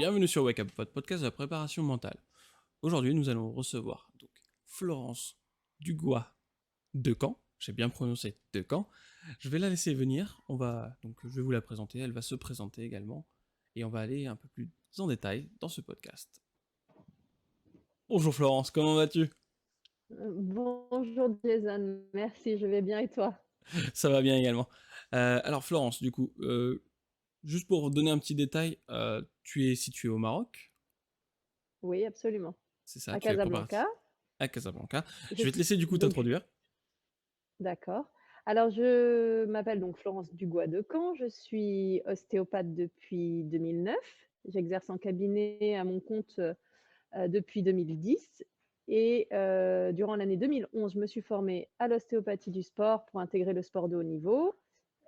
Bienvenue sur Wake Up, votre podcast de la préparation mentale. Aujourd'hui, nous allons recevoir donc Florence Dugois de Caen. J'ai bien prononcé de Caen. Je vais la laisser venir. Je vais vous la présenter. Elle va se présenter également et on va aller un peu plus en détail dans ce podcast. Bonjour Florence, comment vas-tu? Bonjour Jason, merci, je vais bien et toi? Ça va bien également. Alors Florence, juste pour donner un petit détail, tu es située au Maroc, Oui, absolument. c'est ça, À tu es préparatrice Casablanca, à Casablanca. je Je vais te laisser du coup donc t'introduire. d'accord. Alors je m'appelle donc Florence Dugois de Caen, je suis ostéopathe depuis 2009. J'exerce en cabinet à mon compte, depuis 2010 et durant l'année 2011, je me suis formée à l'ostéopathie du sport pour intégrer le sport de haut niveau.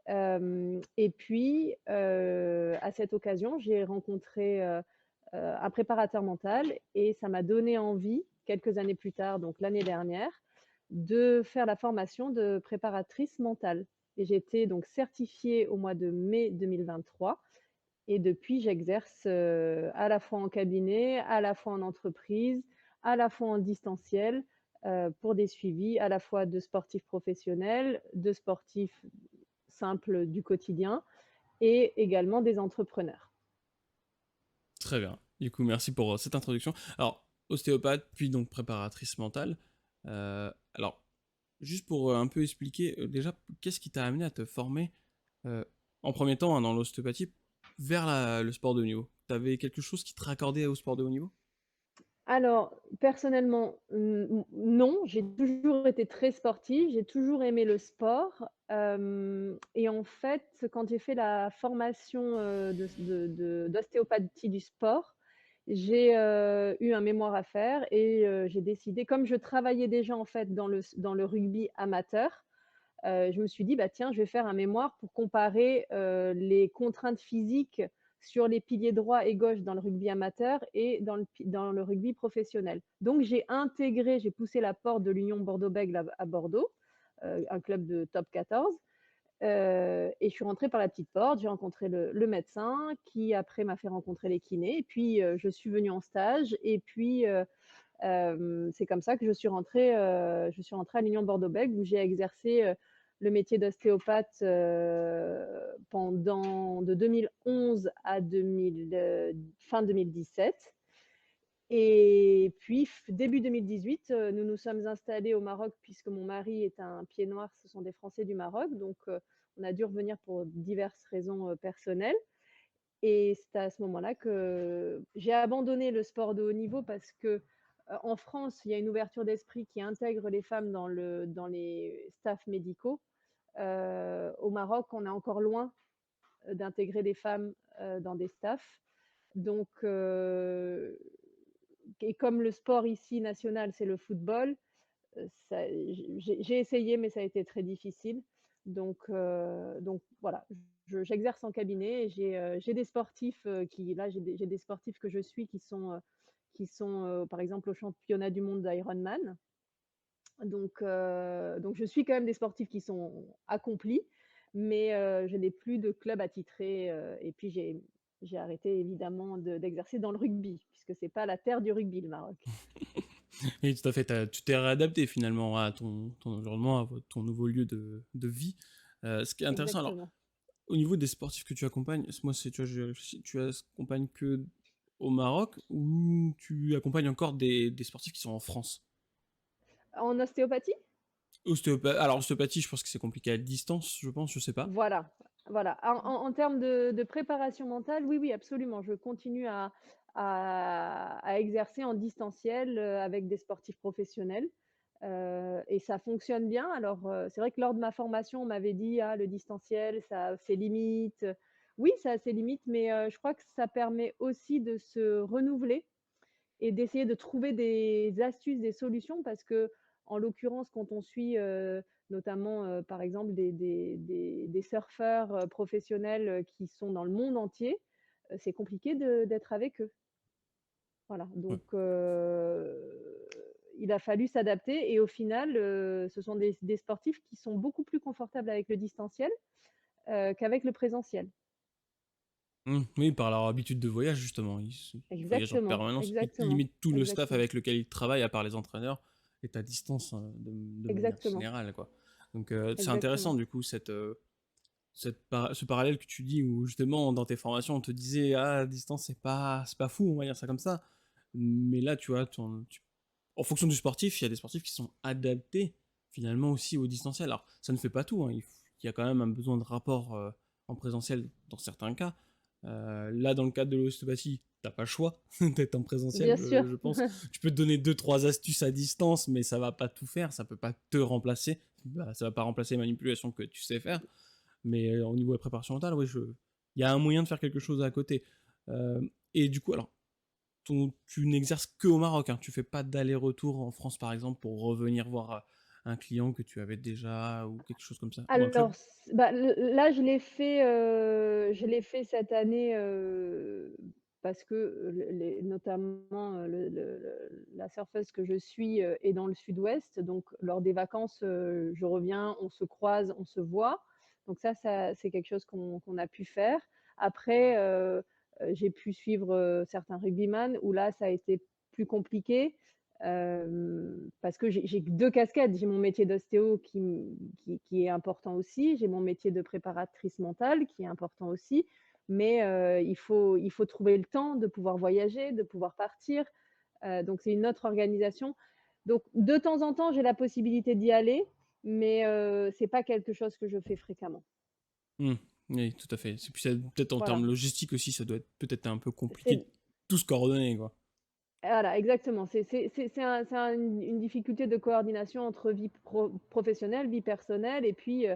Et puis, à cette occasion, j'ai rencontré, un préparateur mental et ça m'a donné envie, quelques années plus tard, donc l'année dernière, de faire la formation de préparatrice mentale et j'ai été donc certifiée au mois de mai 2023 et depuis j'exerce, à la fois en cabinet, à la fois en entreprise, à la fois en distanciel, pour des suivis à la fois de sportifs professionnels, de sportifs simples du quotidien et également des entrepreneurs. Très bien. Du coup, merci pour cette introduction. Alors, ostéopathe, puis donc préparatrice mentale. Alors, juste pour un peu expliquer, déjà, qu'est-ce qui t'a amené à te former en premier temps dans l'ostéopathie vers le sport de haut niveau? T'avais quelque chose qui te raccordait au sport de haut niveau? Alors, personnellement, non, j'ai toujours été très sportive, j'ai toujours aimé le sport, hem et en fait, quand j'ai fait la formation, d'ostéopathie du sport, j'ai, eu un mémoire à faire et j'ai décidé comme je travaillais déjà, en fait, dans le rugby amateur, je me suis dit: «Bah, tiens, je vais faire un mémoire pour comparer, les contraintes physiques sur les piliers droit et gauche dans le rugby amateur et dans le rugby professionnel». Donc j'ai poussé la porte de l'Union Bordeaux-Bègles à Bordeaux, un club de top 14, et je suis rentrée par la petite porte. J'ai rencontré le médecin qui après m'a fait rencontrer les kinés et puis, je suis venue en stage et puis, c'est comme ça que je suis rentrée à l'Union Bordeaux-Bègles où j'ai exercé, le métier d'ostéopathe, pendant de 2011 à 2000, fin 2017 et puis début 2018, nous nous sommes installés au Maroc puisque mon mari est un pied noir, ce sont des Français du Maroc, donc on a dû revenir pour diverses raisons, personnelles et c'est à ce moment-là que j'ai abandonné le sport de haut niveau parce que, en France, il y a une ouverture d'esprit qui intègre les femmes dans les staffs médicaux. Au Maroc, on est encore loin, d'intégrer des femmes, dans des staffs. Donc et comme le sport ici national, c'est le football, ça j'ai essayé mais ça a été très difficile. Donc voilà, j'exerce en cabinet et j'ai des sportifs, j'ai des sportifs que je suis qui sont, par exemple au championnat du monde d'Ironman. Donc je suis quand même des sportifs qui sont accomplis, mais je n'ai plus de club attitré, et puis j'ai arrêté évidemment d'exercer dans le rugby, puisque c'est pas la terre du rugby, le Maroc. Oui, tout à fait. Tu t'es réadapté finalement à ton environnement, à ton nouveau lieu de vie. Ce qui est intéressant, alors, Exactement. au niveau des sportifs que tu accompagnes, moi, tu vois, j'ai réfléchi, tu accompagnes que au Maroc ou tu accompagnes encore des sportifs qui sont en France? En ostéopathie? Alors, ostéopathie, je pense que c'est compliqué à distance, je pense, je sais pas. Voilà, voilà. En termes de préparation mentale, oui, oui, absolument. Je continue à exercer en distanciel, avec des sportifs professionnels, et ça fonctionne bien. Alors, c'est vrai que lors de ma formation, on m'avait dit: «Ah, le distanciel, ça a ses limites». Oui, ça a ses limites, mais je crois que ça permet aussi de se renouveler et d'essayer de trouver des astuces, des solutions parce que, en l'occurrence, quand on suit, notamment, par exemple des surfeurs, professionnels, qui sont dans le monde entier, c'est compliqué d'être avec eux. Voilà, Ouais. donc il a fallu s'adapter et au final, ce sont des sportifs qui sont beaucoup plus confortables avec le distanciel, qu'avec le présentiel. Oui, par leur habitude de voyage justement, ils voyagent en Exactement, permanence et exactement, limite tout le staff exactement, avec lequel ils travaillent, à part les entraîneurs, est à distance, de manière exactement, générale, quoi. Donc c'est intéressant exactement. du coup ce parallèle que tu dis où justement dans tes formations on te disait: «Ah à distance c'est pas fou», on va dire ça comme ça. Mais là tu vois, en fonction du sportif, il y a des sportifs qui sont adaptés finalement aussi au distanciel. Alors ça ne fait pas tout, hein, il y a quand même un besoin de rapport, en présentiel dans certains cas. Là dans le cadre de l'ostéopathie, t'as pas le choix d'être en présentiel, Bien sûr. je pense. Tu peux te donner deux trois astuces à distance, mais ça va pas tout faire, ça peut pas te remplacer. Bah, ça va pas remplacer les manipulations que tu sais faire. Mais au niveau de la préparation mentale, oui, il y a un moyen de faire quelque chose à côté. Euh, et du coup, alors, tu n'exerces que au Maroc, hein, tu fais pas d'aller-retour en France, par exemple, pour revenir voir un client que tu avais déjà ou quelque chose comme ça, ou un club. Alors bah, là, je l'ai fait cette année, parce que, notamment, la surfeuse que je suis, est dans le sud-ouest, donc lors des vacances, je reviens, on se croise, on se voit. Donc ça c'est quelque chose qu'on a pu faire. Après, j'ai pu suivre, certains rugbyman où là, ça a été plus compliqué. Parce que j'ai 2 casquettes. J'ai mon métier d'ostéo qui est important aussi. J'ai mon métier de préparatrice mentale qui est important aussi. Mais, il faut trouver le temps de pouvoir voyager, de pouvoir partir. Donc c'est une autre organisation. Donc de temps en temps, j'ai la possibilité d'y aller, mais, c'est pas quelque chose que je fais fréquemment. Hmm, oui, tout à fait. Puis peut-être en Voilà. termes logistiques aussi, ça doit être peut-être un peu compliqué de C'est tout se coordonner, quoi. Voilà, exactement. C'est une difficulté de coordination entre vie professionnelle, vie personnelle et puis,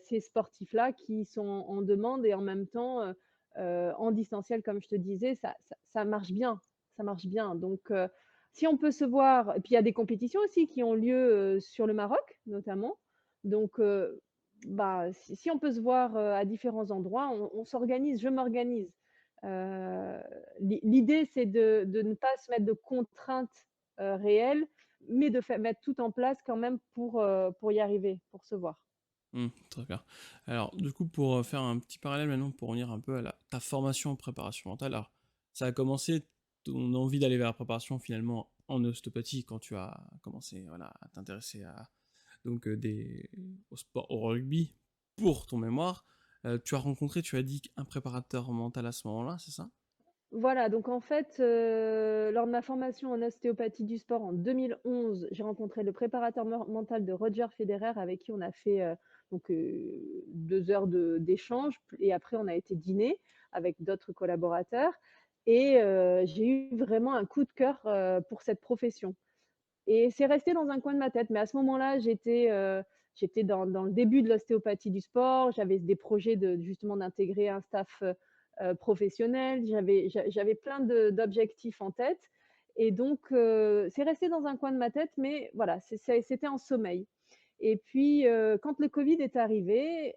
ces sportifs-là qui sont en demande et en même temps, en distanciel comme je te disais, ça marche bien, ça marche bien. Donc, si on peut se voir et puis il y a des compétitions aussi qui ont lieu, sur le Maroc notamment. Donc, bah, si on peut se voir, à différents endroits, on s'organise, je m'organise. Heu, l'idée, c'est de ne pas se mettre de contraintes, réelles, mais de mettre tout en place quand même pour y arriver, pour se voir. Très bien. Alors, du coup, pour faire un petit parallèle maintenant, pour revenir un peu à ta formation en préparation mentale, alors, ça a commencé ton envie d'aller vers la préparation finalement en ostéopathie quand tu as commencé voilà, à t'intéresser donc, au sport, au rugby pour ton mémoire. Tu as rencontré, tu as dit, un préparateur mental à ce moment-là, c'est ça? Voilà, donc en fait, lors de ma formation en ostéopathie du sport en 2011, j'ai rencontré le préparateur mental de Roger Federer avec qui on a fait, 2 heures d'échange et après on a été dîner avec d'autres collaborateurs et j'ai eu vraiment un coup de cœur, pour cette profession. Et c'est resté dans un coin de ma tête. Mais à ce moment-là, j'étais dans le début de l'ostéopathie du sport. J'avais des projets de justement d'intégrer un staff, professionnel. J'avais plein d'objectifs en tête et donc c'est resté dans un coin de ma tête, mais voilà, c'était en sommeil. Et puis, quand le covid est arrivé,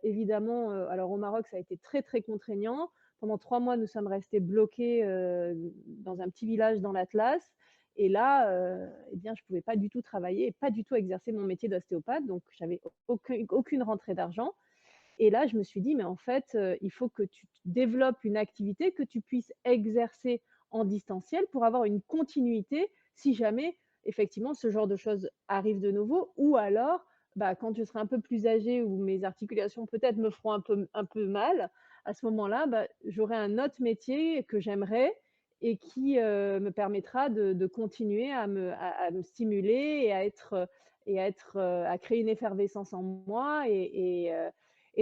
évidemment, alors au Maroc, ça a été très, très contraignant. Pendant 3 mois, nous sommes restés bloqués, dans un petit village dans l'Atlas et là, eh bien, je ne pouvais pas du tout travailler et pas du tout exercer mon métier d'ostéopathe, donc j'avais aucune rentrée d'argent et là, je me suis dit: «Mais en fait, il faut que tu développes une activité que tu puisses exercer en distanciel pour avoir une continuité si jamais, effectivement, ce genre de choses arrive de nouveau ou alors, bah, quand je serai un peu plus âgée ou mes articulations peut-être me feront un peu mal, à ce moment-là, bah, j'aurai un autre métier que j'aimerais et qui, me permettra de continuer à me stimuler à créer une effervescence en moi et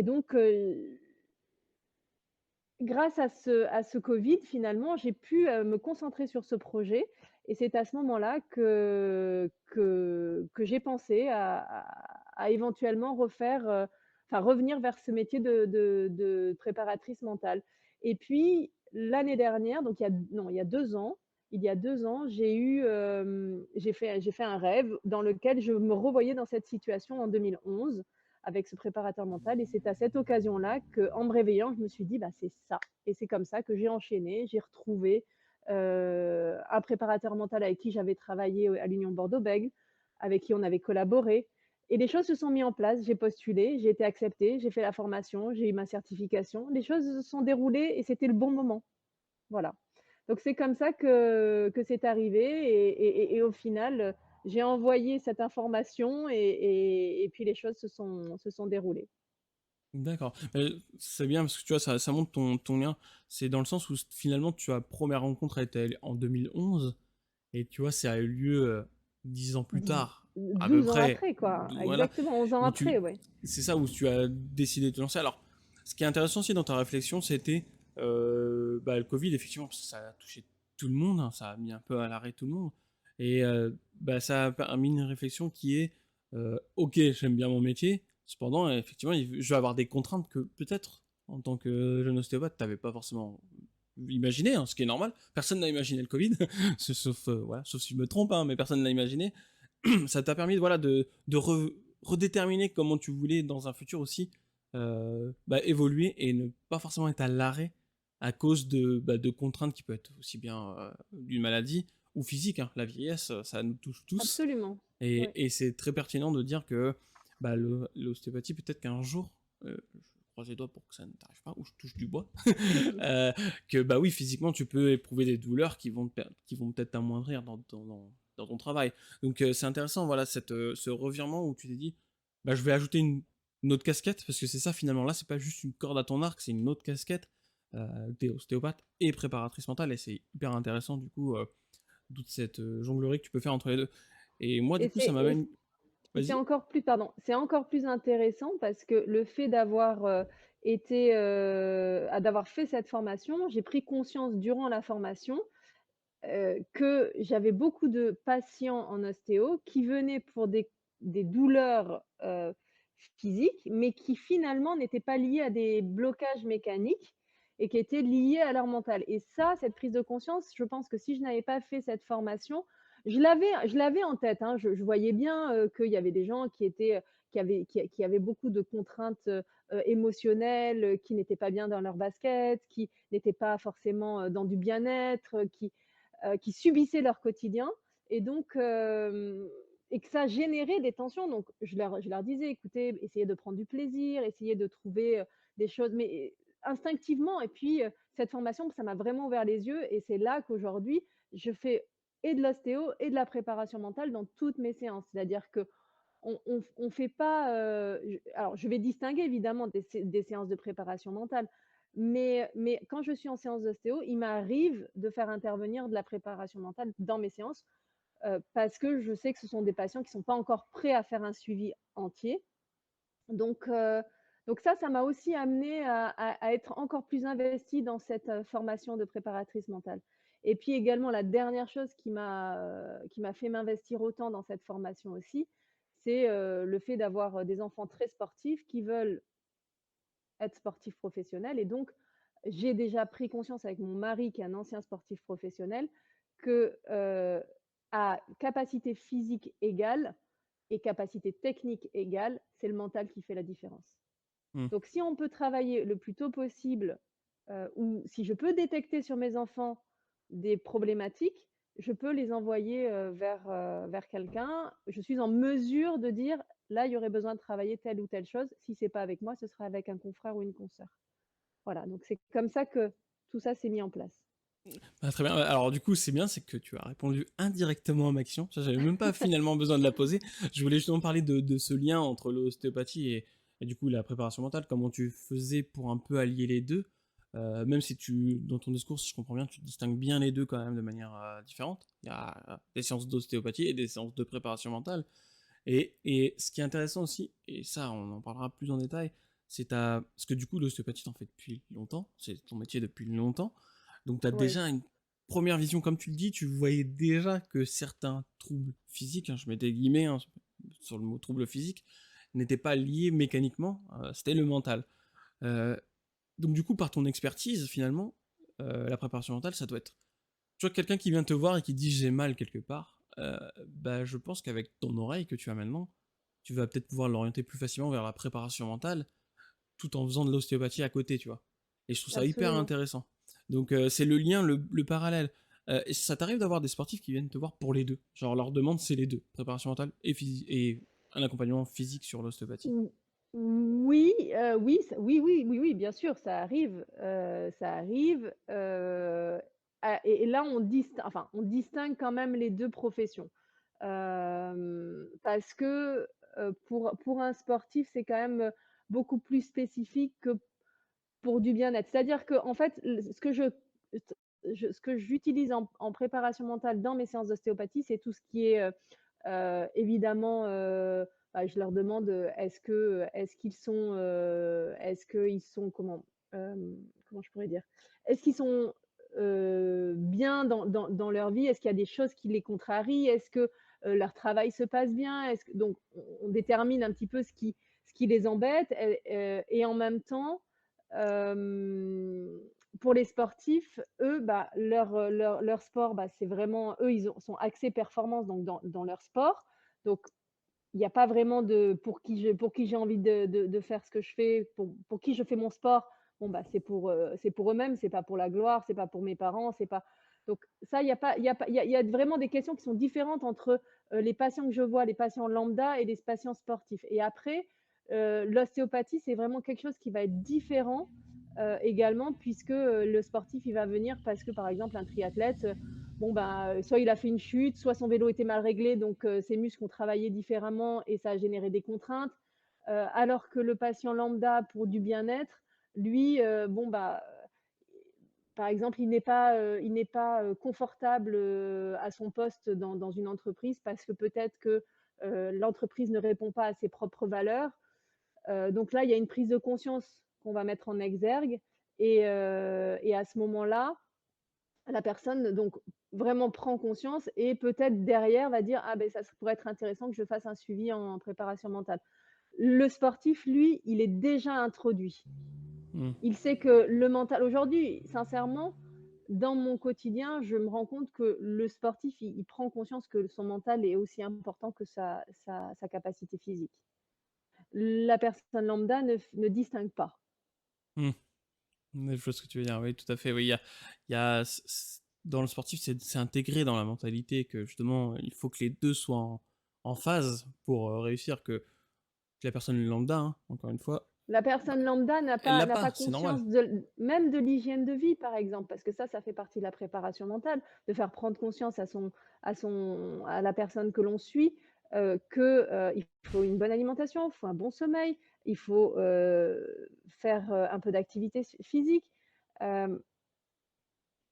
donc, grâce à ce Covid, finalement, j'ai pu, me concentrer sur ce projet et c'est à ce moment-là que j'ai pensé à éventuellement revenir vers ce métier de préparatrice mentale et puis l'année dernière, donc il y a 2 ans, j'ai fait un rêve dans lequel je me revoyais dans cette situation en 2011 avec ce préparateur mental et c'est à cette occasion-là qu'en me réveillant, je me suis dit: «Bah, c'est ça» et c'est comme ça que j'ai enchaîné. J'ai retrouvé, un préparateur mental avec qui j'avais travaillé, à l'Union Bordeaux-Bègles, avec qui on avait collaboré et les choses se sont mis en place. J'ai postulé, j'ai été acceptée, j'ai fait la formation, j'ai eu ma certification. Les choses se sont déroulées et c'était le bon moment. Voilà. Donc c'est comme ça que c'est arrivé et au final, j'ai envoyé cette information et puis les choses se sont déroulées. D'accord. C'est bien parce que tu vois, ça montre ton lien. C'est dans le sens où finalement, première rencontre a été en 2011 et tu vois, ça a eu lieu 10 ans plus Dix tard, à peu 12 ans près. après quoi, Voilà. exactement 11 ans Où après, tu, ouais. c'est ça où tu as décidé de te lancer. Alors, ce qui est intéressant aussi dans ta réflexion, c'était le Covid, effectivement, parce que ça a touché tout le monde, hein, ça a mis un peu à l'arrêt tout le monde. Et ça a permis une réflexion qui est ok, j'aime bien mon métier, cependant, effectivement, je vais avoir des contraintes que peut-être, en tant que jeune ostéopathe, tu n'avais pas forcément imaginé, hein, ce qui est normal. Personne n'a imaginé le Covid, sauf, voilà, sauf si je me trompe, hein, mais personne n'a imaginé. Ça t'a permis voilà, de redéterminer comment tu voulais dans un futur aussi évoluer et ne pas forcément être à l'arrêt à cause de contraintes qui peuvent être aussi bien d'une maladie ou physique, hein. La vieillesse, ça nous touche tous. Absolument. Ouais. Et c'est très pertinent de dire que l'ostéopathie, peut-être qu'un jour, je croise les doigts pour que ça ne t'arrive pas, ou je touche du bois, euh, que bah oui, physiquement, tu peux éprouver des douleurs qui vont peut-être t'amoindrir dans ton travail. Donc c'est intéressant, voilà, ce revirement où tu t'es dit, bah, je vais ajouter une autre casquette, parce que c'est ça finalement, là, c'est pas juste une corde à ton arc, c'est une autre casquette. T'es ostéopathe et préparatrice mentale, et c'est hyper intéressant du coup, toute cette jonglerie que tu peux faire entre les deux. Et moi, du Et coup, ça c'est et m'amène. c'est Vas-y. encore plus pardon, c'est encore plus intéressant parce que le fait d'avoir, d'avoir fait cette formation, j'ai pris conscience durant la formation, que j'avais beaucoup de patients en ostéo qui venaient pour des douleurs, physiques, mais qui finalement n'étaient pas liées à des blocages mécaniques et qui étaient liés à leur mental et ça, cette prise de conscience, je pense que si je n'avais pas fait cette formation, je l'avais en tête, hein. Je voyais bien, qu'il y avait des gens qui étaient, qui avaient beaucoup de contraintes, émotionnelles, qui n'étaient pas bien dans leur basket, qui n'étaient pas forcément, dans du bien-être, qui subissaient leur quotidien et donc et que ça générait des tensions. Donc je leur disais: «Écoutez, essayez de prendre du plaisir, essayez de trouver, des choses» mais instinctivement et puis, cette formation, ça m'a vraiment ouvert les yeux et c'est là qu'aujourd'hui, je fais et de l'ostéo et de la préparation mentale dans toutes mes séances. C'est-à-dire qu'on fait pas, alors je vais distinguer évidemment des séances de préparation mentale, mais quand je suis en séance d'ostéo, il m'arrive de faire intervenir de la préparation mentale dans mes séances, parce que je sais que ce sont des patients qui ne sont pas encore prêts à faire un suivi entier. Donc heu, donc ça m'a aussi amenée à être encore plus investie dans cette, formation de préparatrice mentale. Et puis également la dernière chose qui m'a fait m'investir autant dans cette formation aussi, c'est, le fait d'avoir, des enfants très sportifs qui veulent être sportifs professionnels et donc j'ai déjà pris conscience avec mon mari qui est un ancien sportif professionnel que, à capacité physique égale et capacité technique égale, c'est le mental qui fait la différence. Hmm. Donc si on peut travailler le plus tôt possible, ou si je peux détecter sur mes enfants des problématiques, je peux les envoyer, vers quelqu'un. Je suis en mesure de dire: «Là, il y aurait besoin de travailler telle ou telle chose. Si c'est pas avec moi, ce sera avec un confrère ou une consoeur». Voilà, donc c'est comme ça que tout ça s'est mis en place. Ah, très bien. Alors du coup, c'est bien, c'est que tu as répondu indirectement à ma question. Ça, j'avais même pas finalement besoin de la poser. Je voulais justement parler de ce lien entre l'ostéopathie et du coup la préparation mentale. Comment tu faisais pour un peu allier les deux, même si dans ton discours, si je comprends bien, tu distingues bien les deux quand même de manière différente. Il y a des séances d'ostéopathie et des séances de préparation mentale. Et ce qui est intéressant aussi, et ça, on en parlera plus en détail, parce que du coup, l'ostéopathie, t'en fais depuis longtemps. C'est ton métier depuis longtemps. Donc, tu as Oui, déjà une première vision, comme tu le dis, tu voyais déjà que certains troubles physiques, hein, je mets des guillemets hein, sur le mot trouble physique, n'étaient pas liés mécaniquement, c'était le mental. Euh, donc, du coup, par ton expertise, finalement, la préparation mentale, ça doit être. Tu vois, quelqu'un qui vient te voir et qui dit j'ai mal quelque part, je pense qu'avec ton oreille que tu as maintenant, tu vas peut-être pouvoir l'orienter plus facilement vers la préparation mentale, tout en faisant de l'ostéopathie à côté, tu vois. Et je trouve ça hyper absolument. intéressant. Donc c'est le lien, le parallèle. Et ça t'arrive d'avoir des sportifs qui viennent te voir pour les deux. Genre leur demande c'est les deux, préparation mentale et un accompagnement physique sur l'ostéopathie? Ou oui, oui, oui, bien sûr, ça arrive, et là, on distingue quand même les 2 professions. Parce que, pour un sportif, c'est quand même, beaucoup plus spécifique que pour du bien-être. C'est-à-dire qu'en fait, ce que j'utilise en préparation mentale dans mes séances d'ostéopathie, c'est tout ce qui est, évidemment, bah, je leur demande, est-ce qu'ils sont comment je pourrais dire? Est-ce qu'ils sont, bien dans leur vie? Est-ce qu'il y a des choses qui les contrarient? Est-ce que, leur travail se passe bien? Est-ce que donc on détermine un petit peu ce qui les embête et en même temps, hem, pour les sportifs, eux, bah, leur sport, bah, c'est vraiment eux, sont axés performance donc dans leur sport. Donc il n'y a pas vraiment de pour qui j'ai envie de faire ce que je fais, pour qui je fais mon sport. Bon, bah, c'est pour eux-mêmes, c'est pas pour la gloire, c'est pas pour mes parents, c'est pas donc ça, il y a pas il y a pas il y a vraiment des questions qui sont différentes entre, les patients que je vois, les patients lambda et les patients sportifs et après, l'ostéopathie, c'est vraiment quelque chose qui va être différent, également puisque, le sportif, il va venir parce que, par exemple, un triathlète, bon, ben, soit il a fait une chute, soit son vélo était mal réglé, donc ses muscles ont travaillé différemment et ça a généré des contraintes. Alors que le patient lambda pour du bien-être, lui, bon, bah, par exemple, il n'est pas confortable, à son poste dans une entreprise parce que peut-être que, l'entreprise ne répond pas à ses propres valeurs. Donc là, il y a une prise de conscience qu'on va mettre en exergue et à ce moment-là, la personne donc vraiment prend conscience et peut-être derrière va dire: «Ah ben ça pourrait être intéressant que je fasse un suivi en préparation mentale». Le sportif, lui, il est déjà introduit. Mmh. Il sait que le mental aujourd'hui, sincèrement, dans mon quotidien, je me rends compte que le sportif, il prend conscience que son mental est aussi important que sa capacité physique. La personne lambda ne distingue pas. Mmh. Ouais, je vois ce que tu veux dire. Oui, tout à fait. Oui, il y a dans le sportif, c'est intégré dans la mentalité que justement, il faut que les 2 soient en phase pour, réussir, que la personne lambda, hein, encore une fois, La bah, personne lambda elle l'a n'a pas pas, c'est normal. conscience même de l'hygiène de vie, par exemple, parce que ça fait partie de la préparation mentale, de faire prendre conscience à la personne que l'on suit, que, il faut une bonne alimentation, il faut un bon sommeil, il faut, faire, un peu d'activité physique. Hem,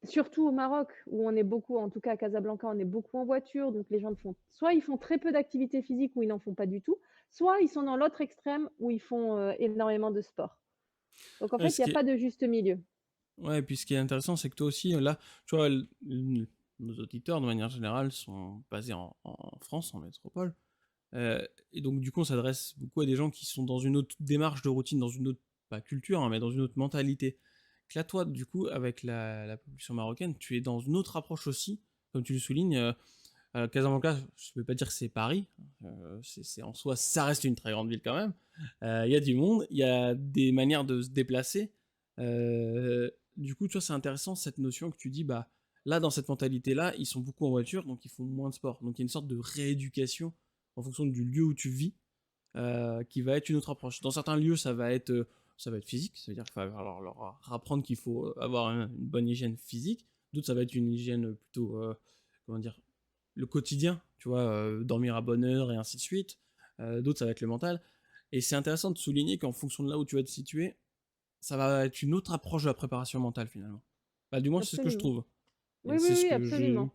Surtout au Maroc où on est beaucoup, en tout cas à Casablanca, on est beaucoup en voiture, donc les gens font soit ils font très peu d'activité physique ou ils n'en font pas du tout, soit ils sont dans l'autre extrême où ils font, énormément de sport. Donc en Ouais, fait, ce il y a qui est pas de juste milieu. ouais, et puis ce qui est intéressant, c'est que toi aussi, là, tu vois, nos auditeurs, de manière générale, sont basés en France, en métropole. Et donc, du coup, on s'adresse beaucoup à des gens qui sont dans une autre démarche de routine, dans une autre, pas culture, hein, mais dans une autre mentalité. Que là, toi, du coup, avec la population marocaine, tu es dans une autre approche aussi, comme tu le soulignes. Casablanca, je ne vais pas dire que c'est Paris, en soi, ça reste une très grande ville quand même. Il y a du monde, il y a des manières de se déplacer. Du coup, tu vois, c'est intéressant cette notion que tu dis, bah, là, dans cette mentalité-là, ils sont beaucoup en voiture, donc ils font moins de sport. Donc il y a une sorte de rééducation en fonction du lieu où tu vis, qui va être une autre approche. Dans certains lieux, ça va être physique, c'est-à-dire qu'il va falloir leur apprendre qu'il faut avoir une bonne hygiène physique. D'autres, ça va être une hygiène plutôt, comment dire, le quotidien, tu vois, dormir à bonne heure et ainsi de suite. D'autres, ça va être le mental. Et c'est intéressant de souligner qu'en fonction de là où tu vas te situer, ça va être une autre approche de la préparation mentale finalement. Bah, du moins, c'est ce que je Absolument. trouve. Et Oui, oui, c'est ce oui, que j'ai. absolument.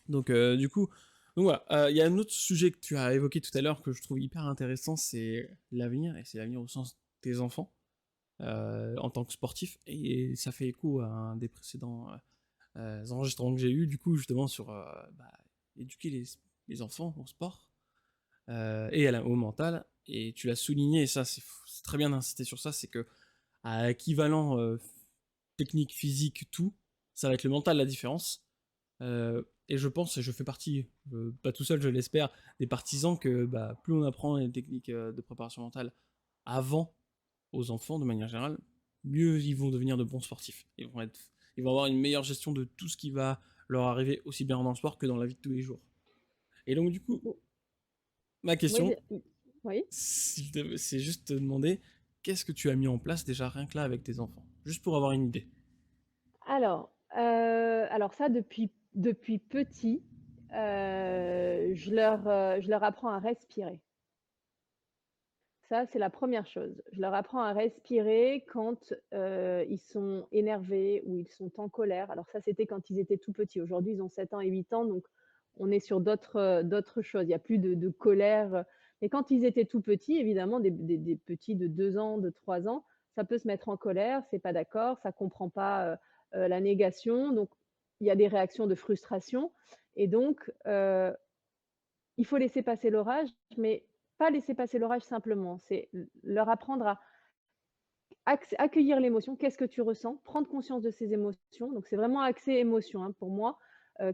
Donc, du coup, donc voilà. Il y a un autre sujet que tu as évoqué tout à l'heure que je trouve hyper intéressant, c'est l'avenir, et c'est l'avenir au sens des enfants en tant que sportif. Et ça fait écho à un des précédents enregistrements que j'ai eu, du coup, justement, sur bah, éduquer les enfants au sport et au mental. Et tu l'as souligné, et ça, c'est très bien d'insister sur ça, c'est que à équivalent technique, physique, tout, ça va être le mental la différence. Et je pense, et je fais partie, pas tout seul, je l'espère, des partisans que bah, plus on apprend les techniques de préparation mentale avant aux enfants de manière générale, mieux ils vont devenir de bons sportifs. Ils vont avoir une meilleure gestion de tout ce qui va leur arriver aussi bien dans le sport que dans la vie de tous les jours. Et donc du coup, Ma Oui, question, oui. c'est juste te demander qu'est-ce que tu as mis en place déjà rien que là avec tes enfants? Juste pour avoir une idée. Alors ça depuis petit, je leur apprends à respirer. Ça, c'est la première chose. Je leur apprends à respirer quand, ils sont énervés ou ils sont en colère. Alors ça, c'était quand ils étaient tout petits. Aujourd'hui, ils ont 7 ans et 8 ans, donc on est sur d'autres choses. Il y a plus de colère, mais quand ils étaient tout petits, évidemment, des petits de 2 ans, de 3 ans, ça peut se mettre en colère, c'est pas d'accord, ça comprend pas, la négation, donc il y a des réactions de frustration et donc il faut laisser passer l'orage, mais pas laisser passer l'orage simplement. C'est leur apprendre à accueillir l'émotion. Qu'est-ce que tu ressens? Prendre conscience de ces émotions. Donc c'est vraiment axé émotion, hein, pour moi.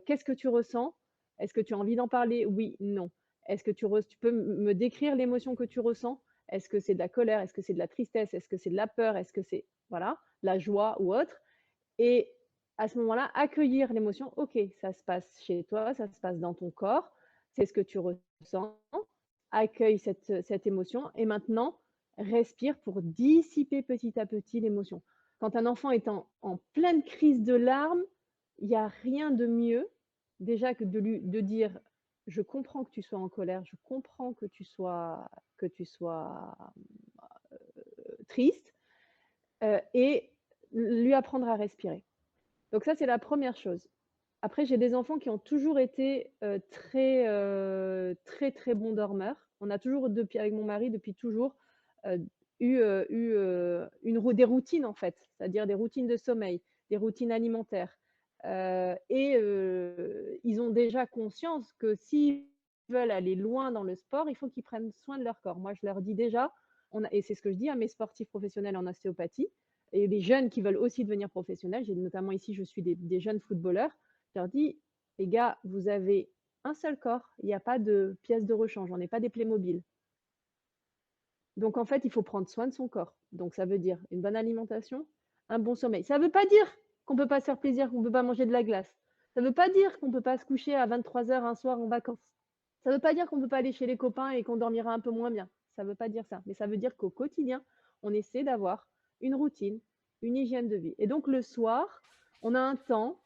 Qu'est-ce que tu ressens? Est-ce que tu as envie d'en parler? Oui, non. Est-ce que tu peux me décrire l'émotion que tu ressens? Est-ce que c'est de la colère? Est-ce que c'est de la tristesse? Est-ce que c'est de la peur? Est-ce que c'est voilà, la joie ou autre? Et à ce moment-là, accueillir l'émotion. OK, ça se passe chez toi, ça se passe dans ton corps, c'est ce que tu ressens. Accueille cette émotion et maintenant, respire pour dissiper petit à petit l'émotion. Quand un enfant est en pleine crise de larmes, il y a rien de mieux déjà que de dire: «Je comprends que tu sois en colère, je comprends que tu sois triste», et lui apprendre à respirer. Donc ça, c'est la première chose. Après, j'ai des enfants qui ont toujours été, très, très bons dormeurs. On a toujours depuis avec mon mari, depuis toujours, heu, des routines, en fait, c'est-à-dire des routines de sommeil, des routines alimentaires, ils ont déjà conscience que s'ils veulent aller loin dans le sport, il faut qu'ils prennent soin de leur corps. Moi, je leur dis déjà, et c'est ce que je dis à mes sportifs professionnels en ostéopathie et les jeunes qui veulent aussi devenir professionnels. J'ai notamment ici, je suis des jeunes footballeurs. Je leur dis: «Les gars, vous avez un seul corps, il y a pas de pièces de rechange, on n'est pas des Playmobil. Donc en fait, il faut prendre soin de son corps». Donc ça veut dire une bonne alimentation, un bon sommeil. Ça veut pas dire qu'on peut pas se faire plaisir, qu'on peut pas manger de la glace. Ça veut pas dire qu'on peut pas se coucher à 23 heures un soir en vacances. Ça veut pas dire qu'on peut pas aller chez les copains et qu'on dormira un peu moins bien. Ça veut pas dire ça. Mais ça veut dire qu'au quotidien, on essaie d'avoir une routine, une hygiène de vie. Et donc le soir, on a un temps,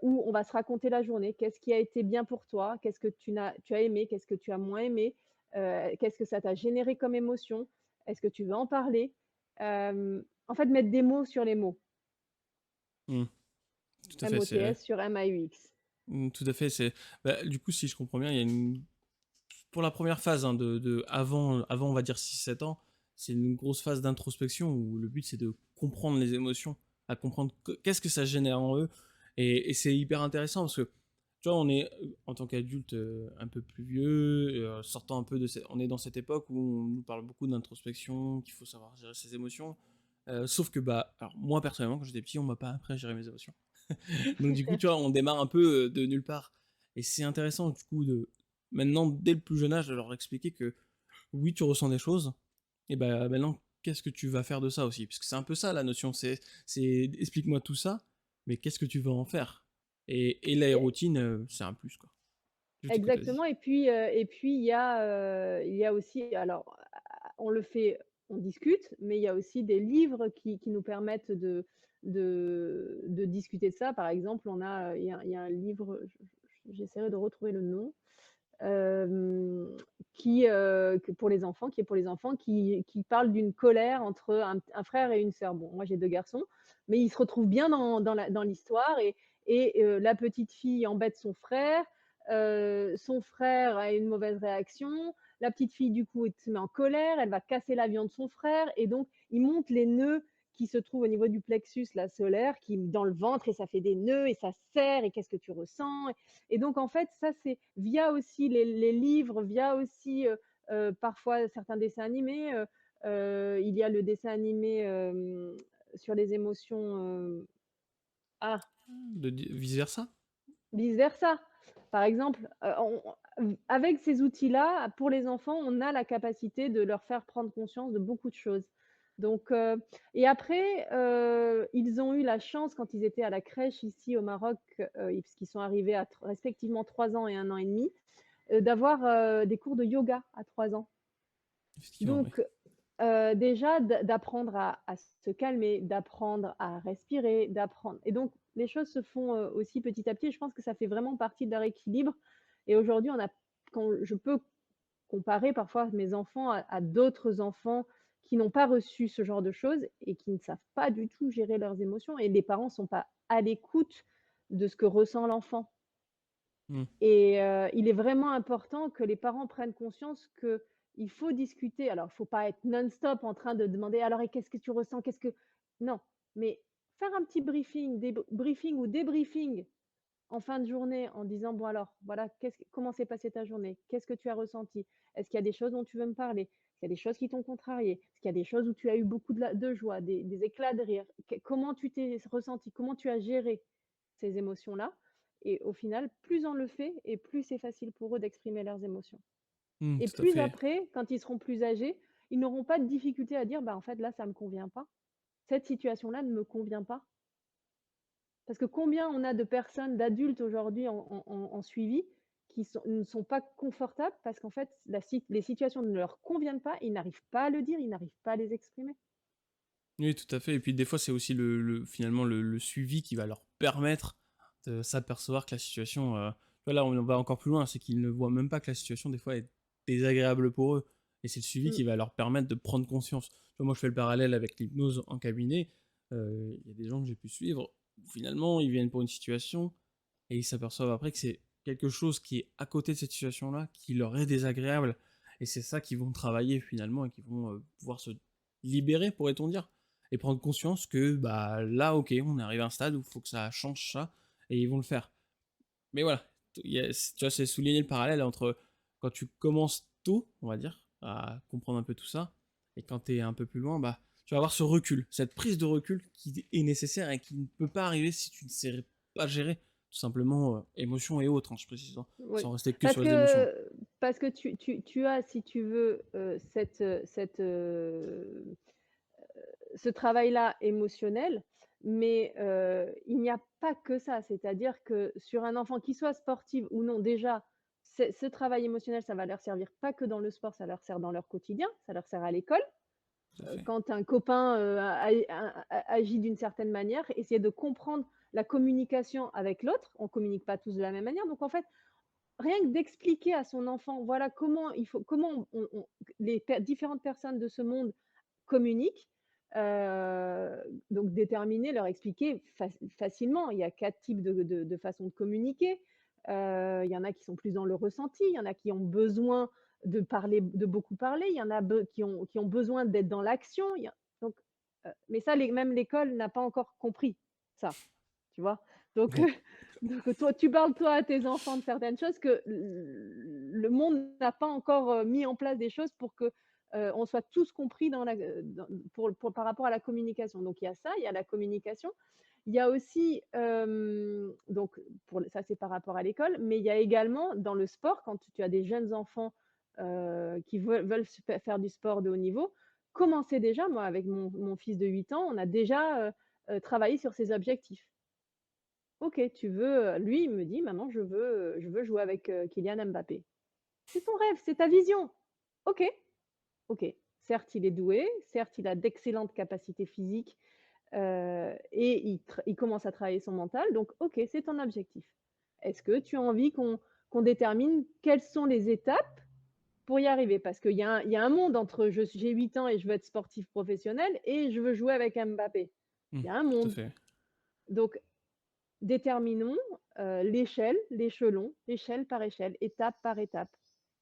où on va se raconter la journée. Qu'est-ce qui a été bien pour toi? Qu'est-ce que tu as aimé? Qu'est-ce que tu as moins aimé? Qu'est-ce que ça t'a généré comme émotion? Est-ce que tu veux en parler? En fait, mettre des mots sur les mots. Mmh, tout à fait, c'est MOTS sur MAUX. tout à fait, c'est bah, du coup, si je comprends bien, il y a une pour la première phase, hein, de avant, on va dire 6 7 ans, c'est une grosse phase d'introspection où le but, c'est de comprendre les émotions, à comprendre qu'est-ce que ça génère en eux et c'est hyper intéressant parce que, tu vois, on est, en tant qu'adulte, un peu plus vieux, sortant un peu de cette on est dans cette époque où on nous parle beaucoup d'introspection, qu'il faut savoir gérer ses émotions, sauf que, bah, alors moi, personnellement, quand j'étais petit, on m'a pas appris à gérer mes émotions. Donc du coup, tu vois, on démarre un peu de nulle part. Et c'est intéressant, du coup, de maintenant, dès le plus jeune âge, de leur expliquer que oui, tu ressens des choses, et ben maintenant, qu'est-ce que tu vas faire de ça aussi? Parce que c'est un peu ça la notion, c'est explique-moi tout ça, mais qu'est-ce que tu vas en faire? Et la routine, c'est un plus, quoi. Je t'écoute, vas-y. Exactement et puis il y a aussi alors, on le fait on discute, mais il y a aussi des livres qui nous permettent de discuter de ça. Par exemple, il y a un livre, j'essaierai de retrouver le nom, hem, pour les enfants qui est pour les enfants, qui parle d'une colère entre un frère et une sœur. Bon, moi j'ai 2 garçons, mais ils se retrouvent bien dans l'histoire la petite fille embête son frère a une mauvaise réaction, la petite fille du coup, elle se met en colère, elle va casser l'avion de son frère et donc il monte les nœuds qui se trouvent au niveau du plexus là, solaire, qui dans le ventre et ça fait des nœuds et ça serre et qu'est-ce que tu ressens? Et donc en fait, ça c'est via aussi les livres, via aussi, parfois certains dessins animés, il y a le dessin animé, sur les émotions, ah, De vice versa? vice versa. Par exemple, avec ces outils-là, pour les enfants, on a la capacité de leur faire prendre conscience de beaucoup de choses. Donc et après, ils ont eu la chance quand ils étaient à la crèche ici au Maroc, parce qu'ils sont arrivés à respectivement 3 ans et 1 an et demi. d'avoir, des cours de yoga à 3 ans. Effectivement, oui. Donc, déjà d'apprendre à se calmer, d'apprendre à respirer, d'apprendre et donc les choses se font, aussi petit à petit et je pense que ça fait vraiment partie de leur équilibre et aujourd'hui on a quand je peux comparer parfois mes enfants à d'autres enfants qui n'ont pas reçu ce genre de choses et qui ne savent pas du tout gérer leurs émotions et les parents sont pas à l'écoute de ce que ressent l'enfant. Mmh. Et il est vraiment important que les parents prennent conscience qu'il faut discuter. Alors, il faut pas être non-stop en train de demander: «Alors et qu'est-ce que tu ressens? Qu'est-ce que» non, mais faire un petit briefing ou débriefing en fin de journée en disant: «Bon alors, voilà, comment s'est passée ta journée? Qu'est-ce que tu as ressenti? Est-ce qu'il y a des choses dont tu veux me parler? Est-ce qu'il y a des choses qui t'ont contrarié? Est-ce qu'il y a des choses où tu as eu beaucoup de joie, des éclats de rire? Comment tu t'es ressenti? Comment tu as géré ces émotions-là?» Et au final, plus on le fait et plus c'est facile pour eux d'exprimer leurs émotions. Mmh, Et tout à plus fait. après, quand ils seront plus âgés, ils n'auront pas de difficulté à dire: «Bah, en fait, là, ça me convient pas. Cette situation-là ne me convient pas». Parce que combien on a de personnes, d'adultes aujourd'hui en suivi qui ne sont pas confortables parce qu'en fait, les situations ne leur conviennent pas, ils n'arrivent pas à le dire, ils n'arrivent pas à les exprimer. Oui, tout à fait et puis des fois, c'est aussi finalement le suivi qui va leur permettre de s'apercevoir que la situation, voilà, on va encore plus loin, c'est qu'ils ne voient même pas que la situation des fois est désagréable pour eux et c'est le suivi Mmh, qui va leur permettre de prendre conscience. Tu vois, moi, je fais le parallèle avec l'hypnose en cabinet, il y a des gens que j'ai pu suivre, où finalement, ils viennent pour une situation et ils s'aperçoivent après que c'est quelque chose qui est à côté de cette situation-là, qui leur est désagréable et c'est ça qu'ils vont travailler finalement et qu'ils vont, pouvoir se libérer, pourrait-on dire? Et prendre conscience que bah là, ok, on est arrivé à un stade où il faut que ça change ça, et ils vont le faire. Mais voilà, tu vois, c'est souligner le parallèle entre quand tu commences tôt, on va dire, à comprendre un peu tout ça, et quand tu es un peu plus loin, bah tu vas avoir ce recul, cette prise de recul qui est nécessaire et qui ne peut pas arriver si tu ne sais pas gérer tout simplement émotions et autres, hein, je précise, hein, oui. sans rester que Parce sur les émotions. que parce que tu as, si tu veux, ce travail-là émotionnel, mais il n'y a pas que ça. C'est-à-dire que sur un enfant, qui soit sportif ou non, déjà, ce travail émotionnel, ça va leur servir pas que dans le sport, ça leur sert dans leur quotidien, ça leur sert à l'école. Tout à fait. Quand un copain, agit d'une certaine manière, essayer de comprendre la communication avec l'autre. On communique pas tous de la même manière, donc en fait, rien que d'expliquer à son enfant, voilà comment les différentes personnes de ce monde communiquent, donc déterminer, leur expliquer facilement. Il y a 4 types de façons de communiquer. Il y en a qui sont plus dans le ressenti, il y en a qui ont besoin de parler, de beaucoup parler, il y en a qui ont besoin d'être dans l'action, il y a donc mais ça, même l'école n'a pas encore compris ça, tu vois? Donc Ouais. donc toi, tu parles toi à tes enfants de certaines choses que le monde n'a pas encore, mis en place des choses pour que, on soit tous compris par rapport à la communication. Donc il y a ça, il y a la communication. Il y a aussi, donc ça c'est par rapport à l'école, mais il y a également dans le sport, quand tu as des jeunes enfants, qui veulent faire du sport de haut niveau, commencer déjà, moi avec mon fils de 8 ans, on a déjà, travaillé sur ses objectifs. OK, lui, il me dit: «Maman, je veux jouer avec, Kylian Mbappé». C'est ton rêve, c'est ta vision. OK, OK. Certes, il est doué, certes, il a d'excellentes capacités physiques, et il commence à travailler son mental, donc OK, c'est ton objectif. Est-ce que tu as envie qu'on détermine quelles sont les étapes pour y arriver? Parce qu'il y a un monde entre j'ai 8 ans et je veux être sportif professionnel et je veux jouer avec Mbappé. Mmh, Il y a un tout à monde. fait. Donc déterminons, l'échelon, échelle par échelle, étape par étape.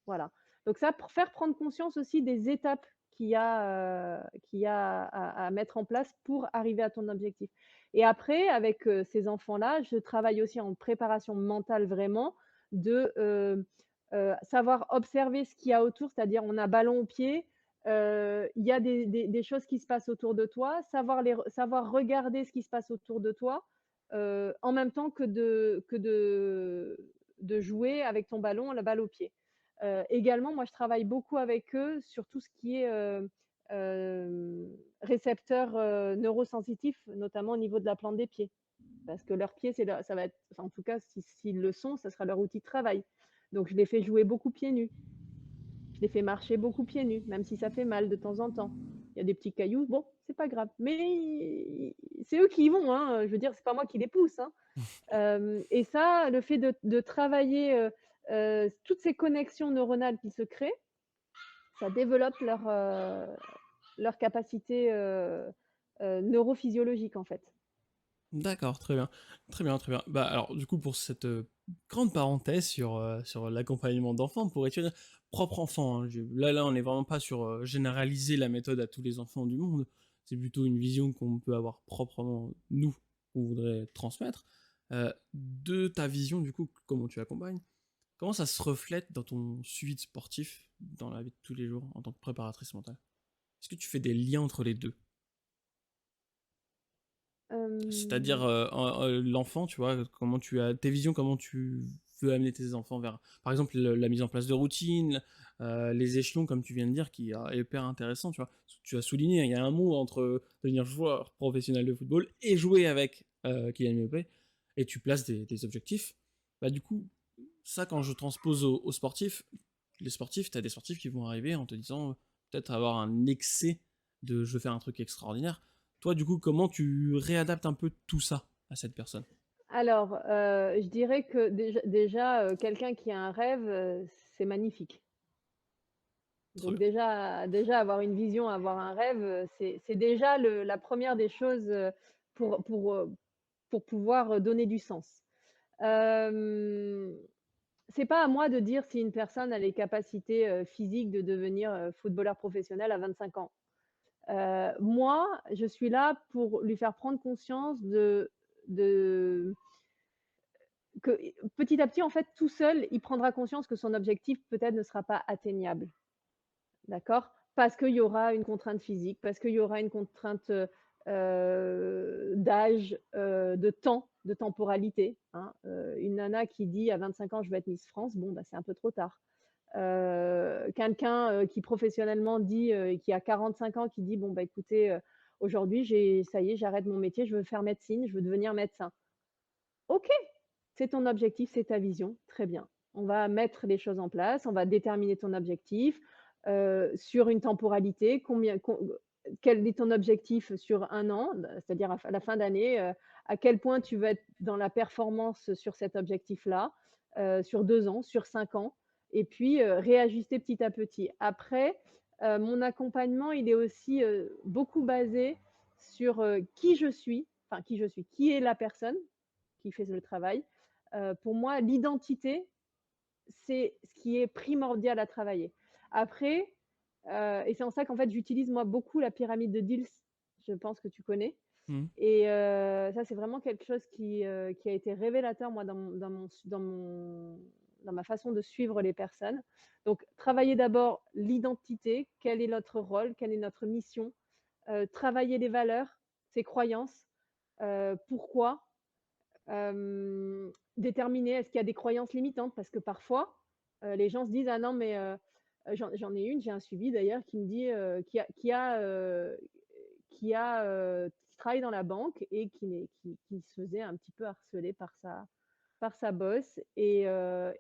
Voilà. Donc ça, pour faire prendre conscience aussi des étapes qu'il y a à mettre en place pour arriver à ton objectif. Et après, avec, ces enfants-là, je travaille aussi en préparation mentale vraiment de, savoir observer ce qu'il y a autour, c'est-à-dire on a ballon au pied, il y a des choses qui se passent autour de toi, savoir regarder ce qui se passe autour de toi, en même temps que de jouer avec ton ballon, la balle au pied. Également, moi, je travaille beaucoup avec eux sur tout ce qui est, récepteurs, neurosensitifs, notamment au niveau de la plante des pieds. Parce que leurs pieds, ça va être, enfin, en tout cas, s'ils le sont, ça sera leur outil de travail. Donc je les fais jouer beaucoup pieds nus. Je les fais marcher beaucoup pieds nus, même si ça fait mal de temps en temps. Il y a des petits cailloux, bon, c'est pas grave. Mais c'est eux qui y vont, hein, je veux dire, c'est pas moi qui les pousse, hein. Et ça, le fait de travailler, toutes ces connexions neuronales qui se créent, ça développe leur capacité, neurophysiologique, en fait. D'accord, très bien. Très bien, très bien. Bah, alors, du coup, pour cette grande parenthèse sur l'accompagnement d'enfants, pourrais-tu dire propre enfant, hein, là, on n'est vraiment pas sur généraliser la méthode à tous les enfants du monde. C'est plutôt une vision qu'on peut avoir proprement, nous, qu'on voudrait transmettre. De ta vision, du coup, comment tu accompagnes, comment ça se reflète dans ton suivi de sportif, dans la vie de tous les jours, en tant que préparatrice mentale? Est-ce que tu fais des liens entre les deux? C'est-à-dire, Hem, l'enfant, tu vois, comment tu as tes visions, comment tu veux amener tes enfants vers, par exemple, la mise en place de routines, les échelons, comme tu viens de dire, qui est hyper intéressant, tu vois. Tu as souligné, il y a un mot entre devenir joueur professionnel de football et jouer avec Kylian Mbappé, et tu places des objectifs. Bah, du coup, ça, quand je transpose aux sportifs, les sportifs, tu as des sportifs qui vont arriver en te disant, peut-être avoir un excès de je veux faire un truc extraordinaire. Toi, du coup, comment tu réadaptes un peu tout ça à cette personne? alors, je dirais que déjà, quelqu'un qui a un rêve, c'est magnifique. Très Donc bien. déjà avoir une vision, avoir un rêve, c'est déjà la première des choses, pour pouvoir, donner du sens. Hem, c'est pas à moi de dire si une personne a les capacités, physiques de devenir, footballeur professionnel à 25 ans. Moi, je suis là pour lui faire prendre conscience de que petit à petit, en fait, tout seul, il prendra conscience que son objectif peut-être ne sera pas atteignable. D'accord? Parce qu'il y aura une contrainte physique, parce qu'il y aura une contrainte, d'âge, de temps, de temporalité, hein. Une nana qui dit à 25 ans: «Je veux être Miss France», bon, bah, c'est un peu trop tard. Quelqu'un, qui professionnellement dit, qui a 45 ans, qui dit: «Bon, bah, écoutez, aujourd'hui, ça y est, j'arrête mon métier, je veux faire médecine, je veux devenir médecin». OK, c'est ton objectif, c'est ta vision, très bien. On va mettre les choses en place, on va déterminer ton objectif, sur une temporalité, quel est ton objectif sur 1 an, c'est-à-dire à la fin d'année, à quel point tu veux être dans la performance sur cet objectif-là, sur 2 ans, sur 5 ans et puis, réajuster petit à petit. Après, mon accompagnement, il est aussi, beaucoup basé sur, qui est la personne qui fait le travail. Pour moi, l'identité, c'est ce qui est primordial à travailler. Après, et c'est en ça qu'en fait, j'utilise moi beaucoup la pyramide de Diels, je pense que tu connais Mmh. et ça, c'est vraiment quelque chose qui a été révélateur moi dans ma façon de suivre les personnes. Donc travailler d'abord l'identité, quel est notre rôle, quelle est notre mission, travailler les valeurs, ses croyances, pourquoi. Déterminer est-ce qu'il y a des croyances limitantes? Parce que parfois, les gens se disent: «Ah non mais» j'en ai une, j'ai un suivi d'ailleurs qui me dit, qui travaille dans la banque et qui se faisait un petit peu harceler par sa boss et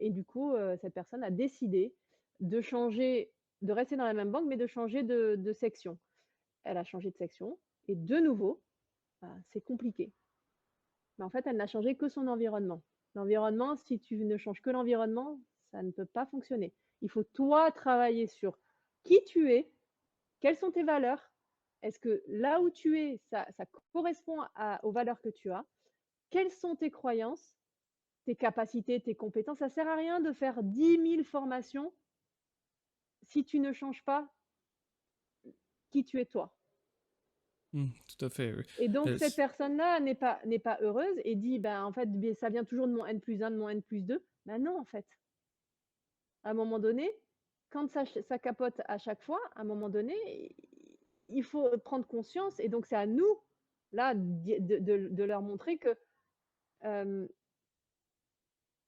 du coup, cette personne a décidé de changer de rester dans la même banque, mais de changer de section. Elle a changé de section et de nouveau, bah, c'est compliqué. Mais en fait, elle n'a changé que son environnement. L'environnement, si tu ne changes que l'environnement, ça ne peut pas fonctionner. Il faut toi travailler sur qui tu es, quelles sont tes valeurs, est-ce que là où tu es, ça correspond aux valeurs que tu as, quelles sont tes croyances, tes capacités, tes compétences. Ça ne sert à rien de faire 10 000 formations si tu ne changes pas qui tu es toi. Mmh, tout à fait, oui. Et donc cette S personne-là n'est pas heureuse et dit: «Ben, en fait, ça vient toujours de mon N+1, de mon N+2». Ben non, en fait. À un moment donné, quand ça capote à chaque fois, à un moment donné, il faut prendre conscience et donc c'est à nous, là, de leur montrer que, hem,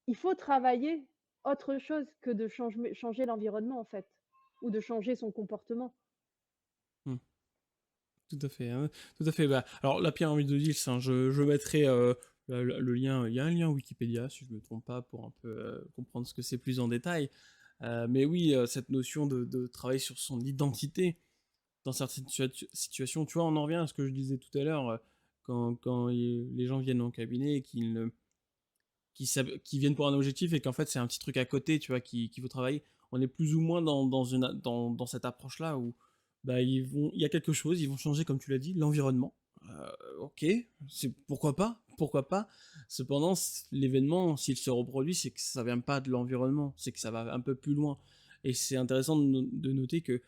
il faut travailler autre chose que de changer l'environnement, en fait, ou de changer son comportement. mmh, tout à fait, hein, tout à fait. Bah, alors la pyramide de Diels, hein, je mettrai, le lien, il y a un lien Wikipédia, si je me trompe pas, pour un peu comprendre ce que c'est plus en détail. Mais oui, cette notion de travailler sur son identité dans certaines situations, tu vois, on en revient à ce que je disais tout à l'heure, quand les gens viennent en cabinet et qui viennent pour un objectif et qu'en fait c'est un petit truc à côté, tu vois, qui veut travailler. On est plus ou moins dans cette approche-là où bah, il y a quelque chose, ils vont changer, comme tu l'as dit, l'environnement. Ok, pourquoi pas. Cependant, l'événement, s'il se reproduit, c'est que ça vient pas de l'environnement, c'est que ça va un peu plus loin. Et c'est intéressant de noter que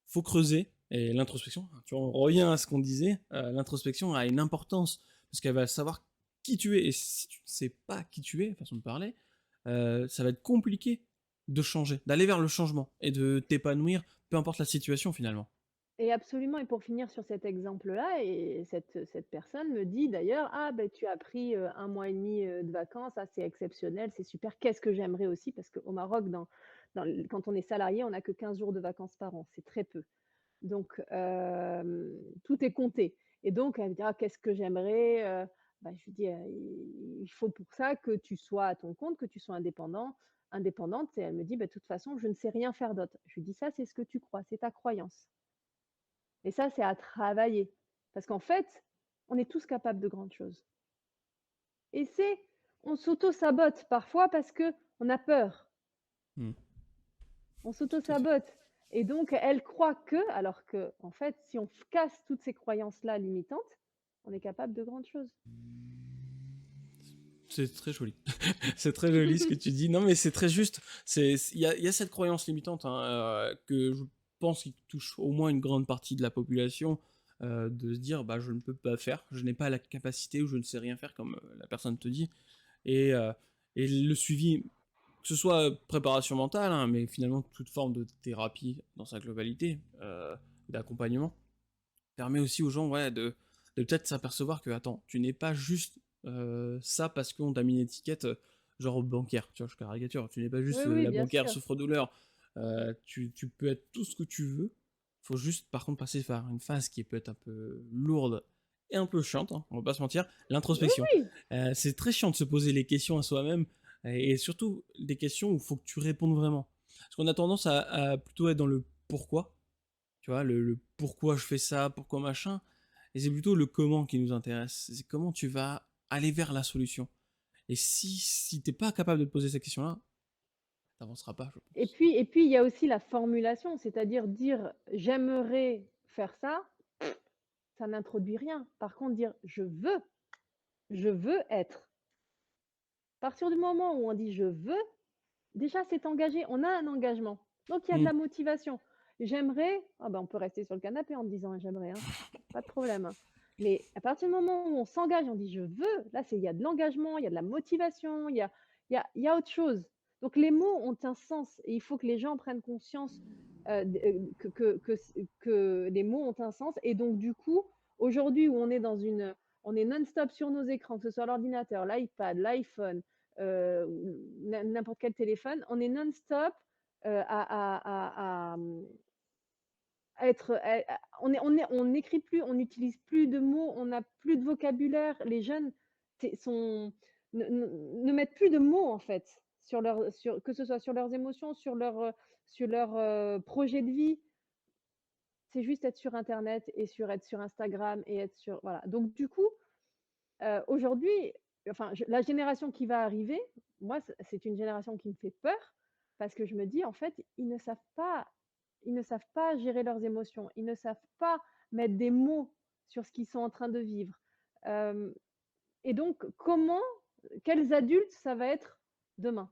faut creuser. Et l'introspection, tu vois, on revient à ce qu'on disait, l'introspection a une importance, parce qu'elle va savoir qui tu es, et si tu ne sais pas qui tu es, façon de parler, ça va être compliqué de changer, d'aller vers le changement, et de t'épanouir, peu importe la situation finalement. Et absolument, et pour finir sur cet exemple-là, et cette personne me dit d'ailleurs: «Ah ben tu as pris, 1 mois et demi, de vacances, ah c'est exceptionnel, c'est super. Qu'est-ce que j'aimerais aussi?» parce qu'au Maroc, dans l quand on est salarié, on n'a que 15 jours de vacances par an, c'est très peu. Donc tout est compté, et donc elle me dit: «Ah qu'est-ce que j'aimerais?» Bah, je lui dis: Il faut pour ça que tu sois à ton compte, que tu sois indépendante», et elle me dit: «Bah, de toute façon, je ne sais rien faire d'autre». Je lui dis: «Ça, c'est ce que tu crois, c'est ta croyance, et ça, c'est à travailler». Parce qu'en fait, on est tous capables de grandes choses, et on s'auto-sabote parfois parce que on a peur. Hmm, On tout à fait. s'auto-sabote, et donc elle croit que, alors que, en fait, si on casse toutes ces croyances-là limitantes, on est capable de grandes choses. C'est très joli. C'est très joli ce que tu dis. Non, mais c'est très juste. Il y a cette croyance limitante, hein, que je pense qu'il touche au moins une grande partie de la population, de se dire bah, je ne peux pas faire, je n'ai pas la capacité ou je ne sais rien faire, comme la personne te dit. Et, euh, et le suivi, que ce soit préparation mentale, hein, mais finalement toute forme de thérapie dans sa globalité, d'accompagnement, permet aussi aux gens, ouais, de peut-être s'apercevoir que, attends, tu n'es pas juste ça parce qu'on t'a mis une étiquette, genre bancaire, tu vois, je caricature, tu n'es pas Oui, juste oui, la bien bancaire sûr. souffre-douleur. Tu peux être tout ce que tu veux, faut juste par contre passer par une phase qui peut être un peu lourde et un peu chiante, hein, on va pas se mentir, Oui, l'introspection. oui. C'est très chiant de se poser les questions à soi-même, et surtout des questions où il faut que tu répondes vraiment. Parce qu'on a tendance à plutôt être dans le pourquoi, tu vois, le pourquoi je fais ça, pourquoi machin. Et c'est plutôt le comment qui nous intéresse. C'est comment tu vas aller vers la solution. Et si t'es pas capable de te poser cette question-là, t'avanceras pas, je pense. Et puis il y a aussi la formulation, c'est-à-dire dire: «J'aimerais faire ça», ça n'introduit rien. Par contre, dire: je veux être». À partir du moment où on dit: «Je veux», déjà c'est engagé, on a un engagement. Donc il y a de Hmm. la motivation. J'aimerais, ah ben, on peut rester sur le canapé en disant: «J'aimerais», hein, pas de problème, hein. Mais à partir du moment où on s'engage, on dit: «Je veux», là, il y a de l'engagement, il y a de la motivation, il y a autre chose. Donc les mots ont un sens, et il faut que les gens prennent conscience, que les mots ont un sens, et donc du coup, aujourd'hui où on est non-stop sur nos écrans, que ce soit l'ordinateur, l'iPad, l'iPhone, n'importe quel téléphone, on est non-stop, à être, on n'écrit plus, on n'utilise plus de mots, on n'a plus de vocabulaire. Les jeunes sont, ne mettent plus de mots en fait que ce soit sur leurs émotions, sur leur projet de vie. C'est juste être sur Internet et être sur Instagram et être sur, voilà. Donc du coup, aujourd'hui, enfin, la génération qui va arriver, moi, c'est une génération qui me fait peur, parce que je me dis: «En fait, ils ne savent pas gérer leurs émotions. Ils ne savent pas mettre des mots sur ce qu'ils sont en train de vivre». Hem et donc quels adultes ça va être demain?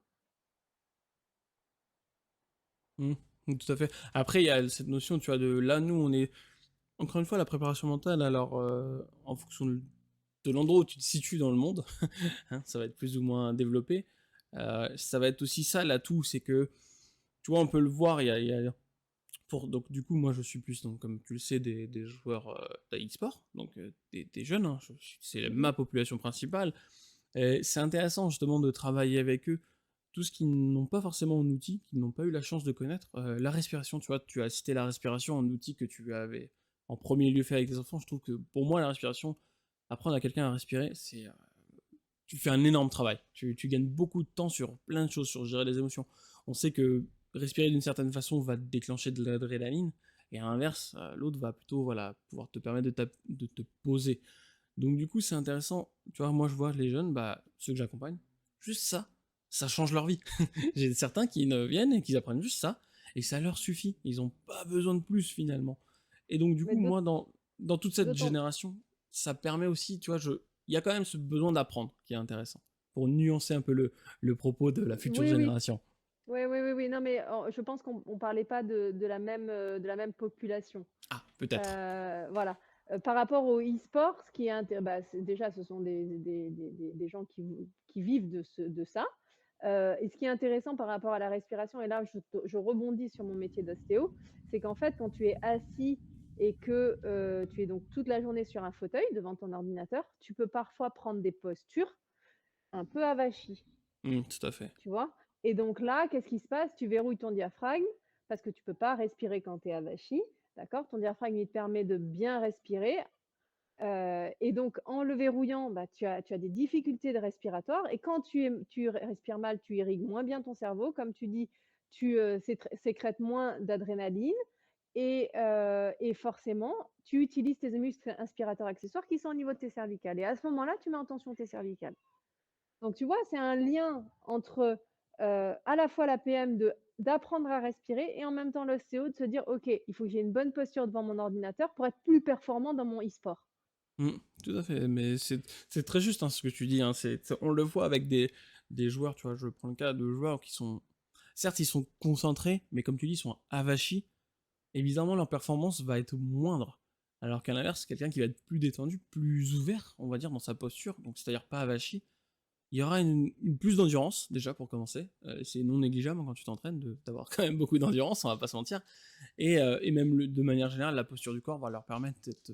Hmm. Tout à fait. Après, il y a cette notion, tu vois, de là, nous, on est. Encore une fois, la préparation mentale, alors, en fonction de l'endroit où tu te situes dans le monde, hein, ça va être plus ou moins développé. Ça va être aussi ça l'atout, c'est que, tu vois, on peut le voir, donc du coup, moi je suis plus, donc, comme tu le sais, des joueurs d'e-sport, donc des jeunes, hein, c'est Mmh. ma population principale. Et c'est intéressant justement de travailler avec eux, tout ce qu'ils n'ont pas forcément en outil, qu'ils n'ont pas eu la chance de connaître. La respiration, tu vois, tu as cité la respiration en outil que tu avais en premier lieu fait avec tes enfants. Je trouve que pour moi, la respiration, apprendre à quelqu'un à respirer, tu fais un énorme travail. Tu gagnes beaucoup de temps sur plein de choses, sur gérer les émotions. On sait que respirer d'une certaine façon va déclencher de l'adrénaline, et à l'inverse, l'autre va plutôt voilà, pouvoir te permettre de te poser. Donc du coup, c'est intéressant. Tu vois, moi je vois les jeunes, bah, ceux que j'accompagne, juste ça change leur vie. J'ai certains qui ne viennent et qui apprennent juste ça, et ça leur suffit. Ils n'ont pas besoin de plus finalement. Et donc du Mais coup, moi, dans toute cette d'autant génération, ça permet aussi, tu vois, il y a quand même ce besoin d'apprendre qui est intéressant, pour nuancer un peu le propos de la future oui, oui. génération. Oui, oui, oui, oui. Non, mais je pense qu'on parlait pas de la même population. Ah, peut-être. Voilà. Par rapport au e-sport, ce qui est bah, déjà, ce sont des gens qui vivent de ça. Et ce qui est intéressant par rapport à la respiration, et là, je rebondis sur mon métier d'ostéo, c'est qu'en fait, quand tu es assis et que tu es donc toute la journée sur un fauteuil devant ton ordinateur, tu peux parfois prendre des postures un peu avachies. Tout à fait. Tu vois? Et donc là, qu'est-ce qui se passe? Tu verrouilles ton diaphragme parce que tu peux pas respirer quand tu es avachi, d'accord? Ton diaphragme, il te permet de bien respirer, et donc en le verrouillant, bah, tu as des difficultés de respiratoire, et quand tu respires mal, tu irrigues moins bien ton cerveau. Comme tu dis, tu, sécrètes moins d'adrénaline, et forcément, tu utilises tes muscles inspirateurs accessoires qui sont au niveau de tes cervicales, et à ce moment-là, tu mets en tension tes cervicales. Donc tu vois, c'est un lien entre, à la fois la PM d'apprendre à respirer, et en même temps l'ostéo de se dire: «OK, il faut que j'ai une bonne posture devant mon ordinateur pour être plus performant dans mon e-sport». Mmh, tout à fait, mais c'est très juste, hein, ce que tu dis, hein, on le voit avec des joueurs, tu vois? Je prends le cas de joueurs qui sont certes, ils sont concentrés, mais comme tu dis, ils sont avachis. Évidemment, leur performance va être moindre. Alors qu'à l'inverse, quelqu'un qui va être plus détendu, plus ouvert, on va dire, dans sa posture, donc c'est-à-dire pas avachi, il y aura une plus d'endurance, déjà, pour commencer. C'est non négligeable, hein, quand tu t'entraînes, d'avoir quand même beaucoup d'endurance, on va pas se mentir. Et même, de manière générale, la posture du corps va leur permettre d'être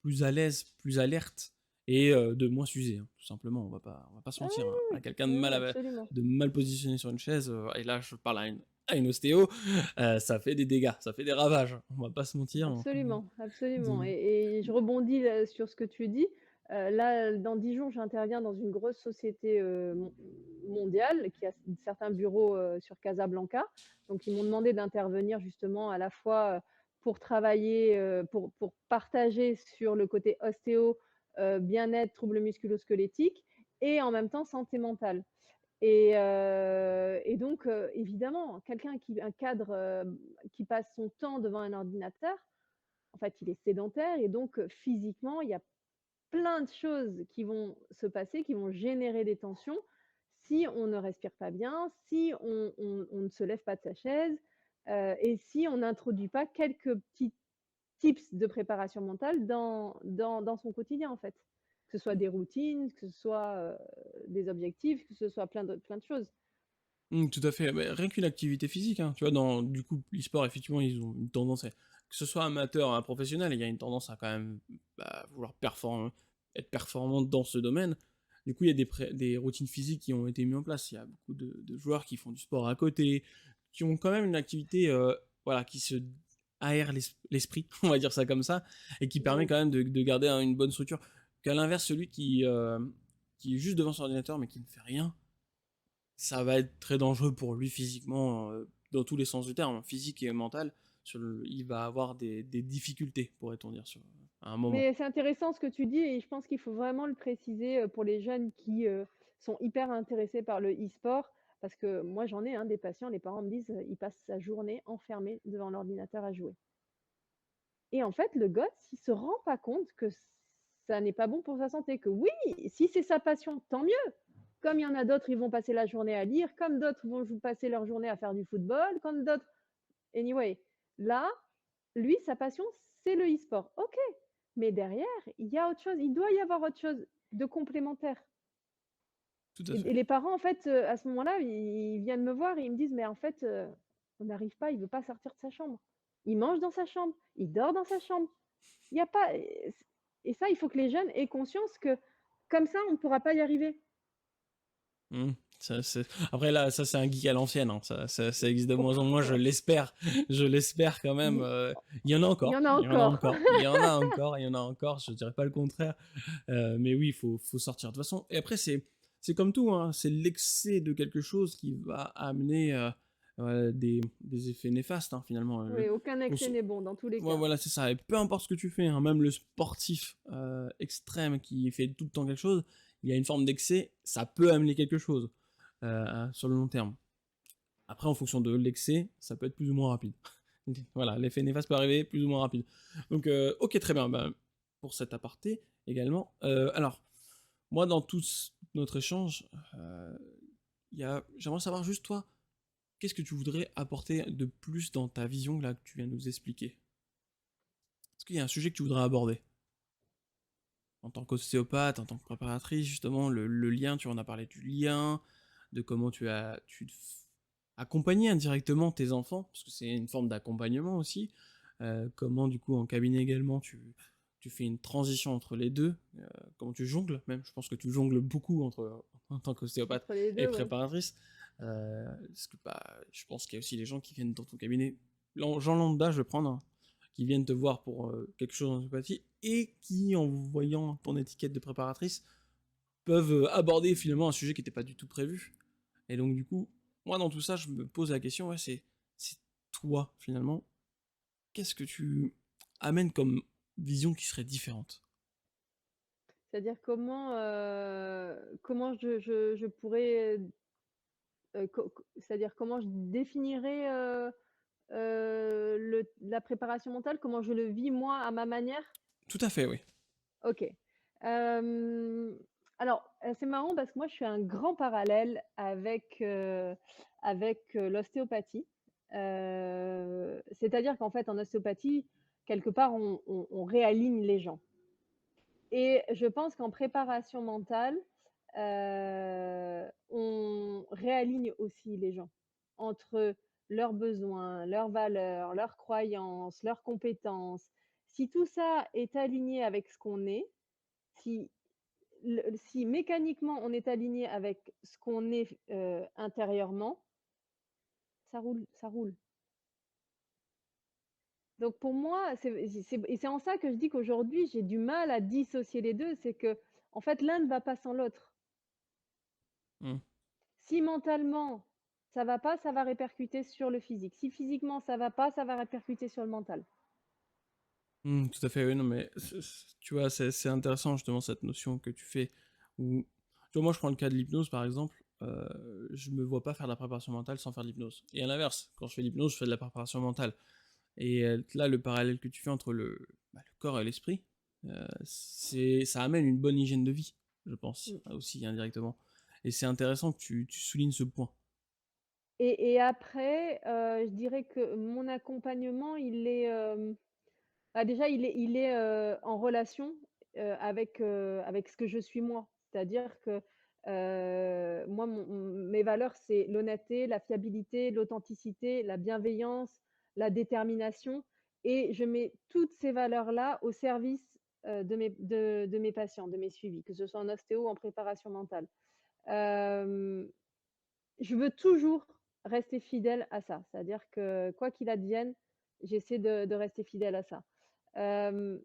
plus à l'aise, plus alerte, et de moins s'user, hein, tout simplement. On va pas se Ah mentir, hein. oui, À quelqu'un oui, oui, absolument. de mal positionné sur une chaise, et là je parle à une ostéo, ça fait des dégâts, ça fait des ravages. On va pas se mentir, hein. Absolument, absolument, Donc, et je rebondis là sur ce que tu dis. Là, dans Dijon, j'interviens dans une grosse société, mondiale qui a certains bureaux, sur Casablanca. Donc ils m'ont demandé d'intervenir justement à la fois, pour travailler, pour partager sur le côté ostéo, bien-être, troubles musculo-squelettiques, et en même temps santé mentale. Et donc, évidemment, un cadre, qui passe son temps devant un ordinateur, en fait, il est sédentaire, et donc, physiquement, il y a plein de choses qui vont se passer, qui vont générer des tensions si on ne respire pas bien, si on ne se lève pas de sa chaise, et si on n'introduit pas quelques petits tips de préparation mentale dans son quotidien, en fait. Que ce soit des routines, que ce soit, des objectifs, que ce soit plein de choses. tout à fait, mais rien qu'une activité physique, hein, tu vois? Dans du coup, l'e-sport, effectivement, ils ont une tendance à que ce soit amateur, un professionnel, il y a une tendance à quand même, bah, vouloir être performant dans ce domaine. Du coup, il y a des routines physiques qui ont été mises en place. Il y a beaucoup de joueurs qui font du sport à côté, qui ont quand même une activité, voilà, qui se aère l'esprit, on va dire ça comme ça, et qui permet Oui. quand même de garder une bonne structure. Qu'à l'inverse, celui qui est juste devant son ordinateur, mais qui ne fait rien, ça va être très dangereux pour lui physiquement, dans tous les sens du terme, physique et mental. Il va avoir des difficultés, pourrait-on dire, à un moment. Mais c'est intéressant ce que tu dis, et je pense qu'il faut vraiment le préciser, pour les jeunes qui, sont hyper intéressés par le e-sport. Parce que moi j'en ai, hein, des patients, les parents me disent, il passe sa journée enfermé devant l'ordinateur à jouer. Et en fait, le gosse, il se rend pas compte que ça n'est pas bon pour sa santé, que oui, si c'est sa passion, tant mieux. Comme il y en a d'autres, ils vont passer la journée à lire, comme d'autres vont passer leur journée à faire du football, comme d'autres. Anyway, là, lui, sa passion, c'est le e-sport. OK, mais derrière, il y a autre chose. Il doit y avoir autre chose de complémentaire. Tout à Et fait. les parents, en fait, à ce moment-là, ils viennent me voir et ils me disent: «Mais en fait, on n'arrive pas, il veut pas sortir de sa chambre. Il mange dans sa chambre, il dort dans sa chambre». Il y a pas et ça, il faut que les jeunes aient conscience que comme ça, on ne pourra pas y arriver. Mmh, Après là, ça c'est un geek à l'ancienne, hein. Ça existe de moins en moins, je l'espère. Je l'espère quand même. Il Il y en a il y encore, en a il y en a encore. encore, il y en a encore, il y en a encore. Je dirais pas le contraire. Mais oui, faut sortir. De toute façon, et après c'est comme tout, hein. C'est l'excès de quelque chose qui va amener des effets néfastes, hein, finalement. Oui, aucun excès Cons- n'est bon dans tous les Ouais, cas. voilà, c'est ça. Et peu importe ce que tu fais, hein, même le sportif extrême qui fait tout le temps quelque chose, il y a une forme d'excès, ça peut amener quelque chose sur le long terme. Après, en fonction de l'excès, ça peut être plus ou moins rapide. Voilà, l'effet néfaste peut arriver plus ou moins rapide. Donc, ok, très bien. Ben, pour cet aparté également. Alors, moi, dans tout notre échange, j'aimerais savoir juste toi, qu'est-ce que tu voudrais apporter de plus dans ta vision là que tu viens de nous expliquer? Est-ce qu'il y a un sujet que tu voudrais aborder en tant qu'ostéopathe, en tant que préparatrice, justement, le lien, tu en as parlé du lien, de comment accompagné indirectement tes enfants, parce que c'est une forme d'accompagnement aussi, comment du coup en cabinet également tu fais une transition entre les deux, comment tu jongles même, je pense que tu jongles beaucoup en tant qu'ostéopathe Entre les et 2, ouais. préparatrice, parce que bah, je pense qu'il y a aussi des gens qui viennent dans ton cabinet, gens lambda je vais prendre, hein, qui viennent te voir pour quelque chose en ostéopathie, et qui en voyant ton étiquette de préparatrice, peuvent aborder finalement un sujet qui n'était pas du tout prévu. Et donc du coup, moi dans tout ça, je me pose la question, ouais, c'est toi finalement, qu'est-ce que tu amènes comme vision qui serait différente? C'est-à-dire comment je pourrais, c'est-à-dire comment je définirais, la préparation mentale? Comment je le vis moi à ma manière? Tout à fait, oui. OK. Hem, alors, c'est marrant parce que moi je fais un grand parallèle avec l'ostéopathie. C'est-à-dire qu'en fait en ostéopathie, quelque part on réaligne les gens et je pense qu'en préparation mentale, on réaligne aussi les gens entre leurs besoins, leurs valeurs, leurs croyances, leurs compétences. Si tout ça est aligné avec ce qu'on est, si si mécaniquement on est aligné avec ce qu'on est, intérieurement, ça roule, ça roule. Donc pour moi, c'est en ça que je dis qu'aujourd'hui j'ai du mal à dissocier les 2. C'est que en fait l'un ne va pas sans l'autre. Mm. Si mentalement ça va pas, ça va répercuter sur le physique. Si physiquement ça va pas, ça va répercuter sur le mental. Mm, tout à fait, oui, non, mais tu vois, c'est intéressant justement cette notion que tu fais. Où, tu vois, moi je prends le cas de l'hypnose par exemple, je me vois pas faire de la préparation mentale sans faire de l'hypnose. Et à l'inverse, quand je fais de l'hypnose, je fais de la préparation mentale. Et là, le parallèle que tu fais entre le corps et l'esprit, ça amène une bonne hygiène de vie, je pense, Mmh. aussi indirectement. Et c'est intéressant que tu soulignes ce point. Et après, je dirais que mon accompagnement, il est, bah, déjà il est, en relation, avec ce que je suis moi. C'est-à-dire que, moi mes valeurs, c'est l'honnêteté, la fiabilité, l'authenticité, la bienveillance, la détermination et je mets toutes ces valeurs-là au service, de mes patients, de mes suivis, que ce soit en ostéo ou en préparation mentale. Hem Je veux toujours rester fidèle à ça. C'est-à-dire que quoi qu'il advienne, j'essaie de rester fidèle à ça. Hem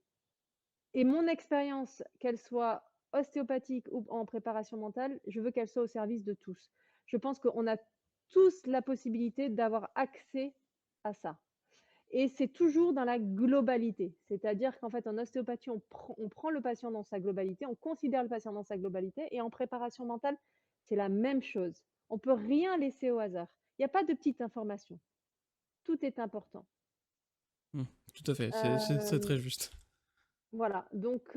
et mon expérience, qu'elle soit ostéopathique ou en préparation mentale, je veux qu'elle soit au service de tous. Je pense qu'on a tous la possibilité d'avoir accès à ça et c'est toujours dans la globalité. C'est-à-dire qu'en fait, en ostéopathie, on prend le patient dans sa globalité, on considère le patient dans sa globalité et en préparation mentale, c'est la même chose. On peut rien laisser au hasard. Il y a pas de petites informations. Tout est important. Hmm, tout à fait, c'est Hem, très juste. voilà, donc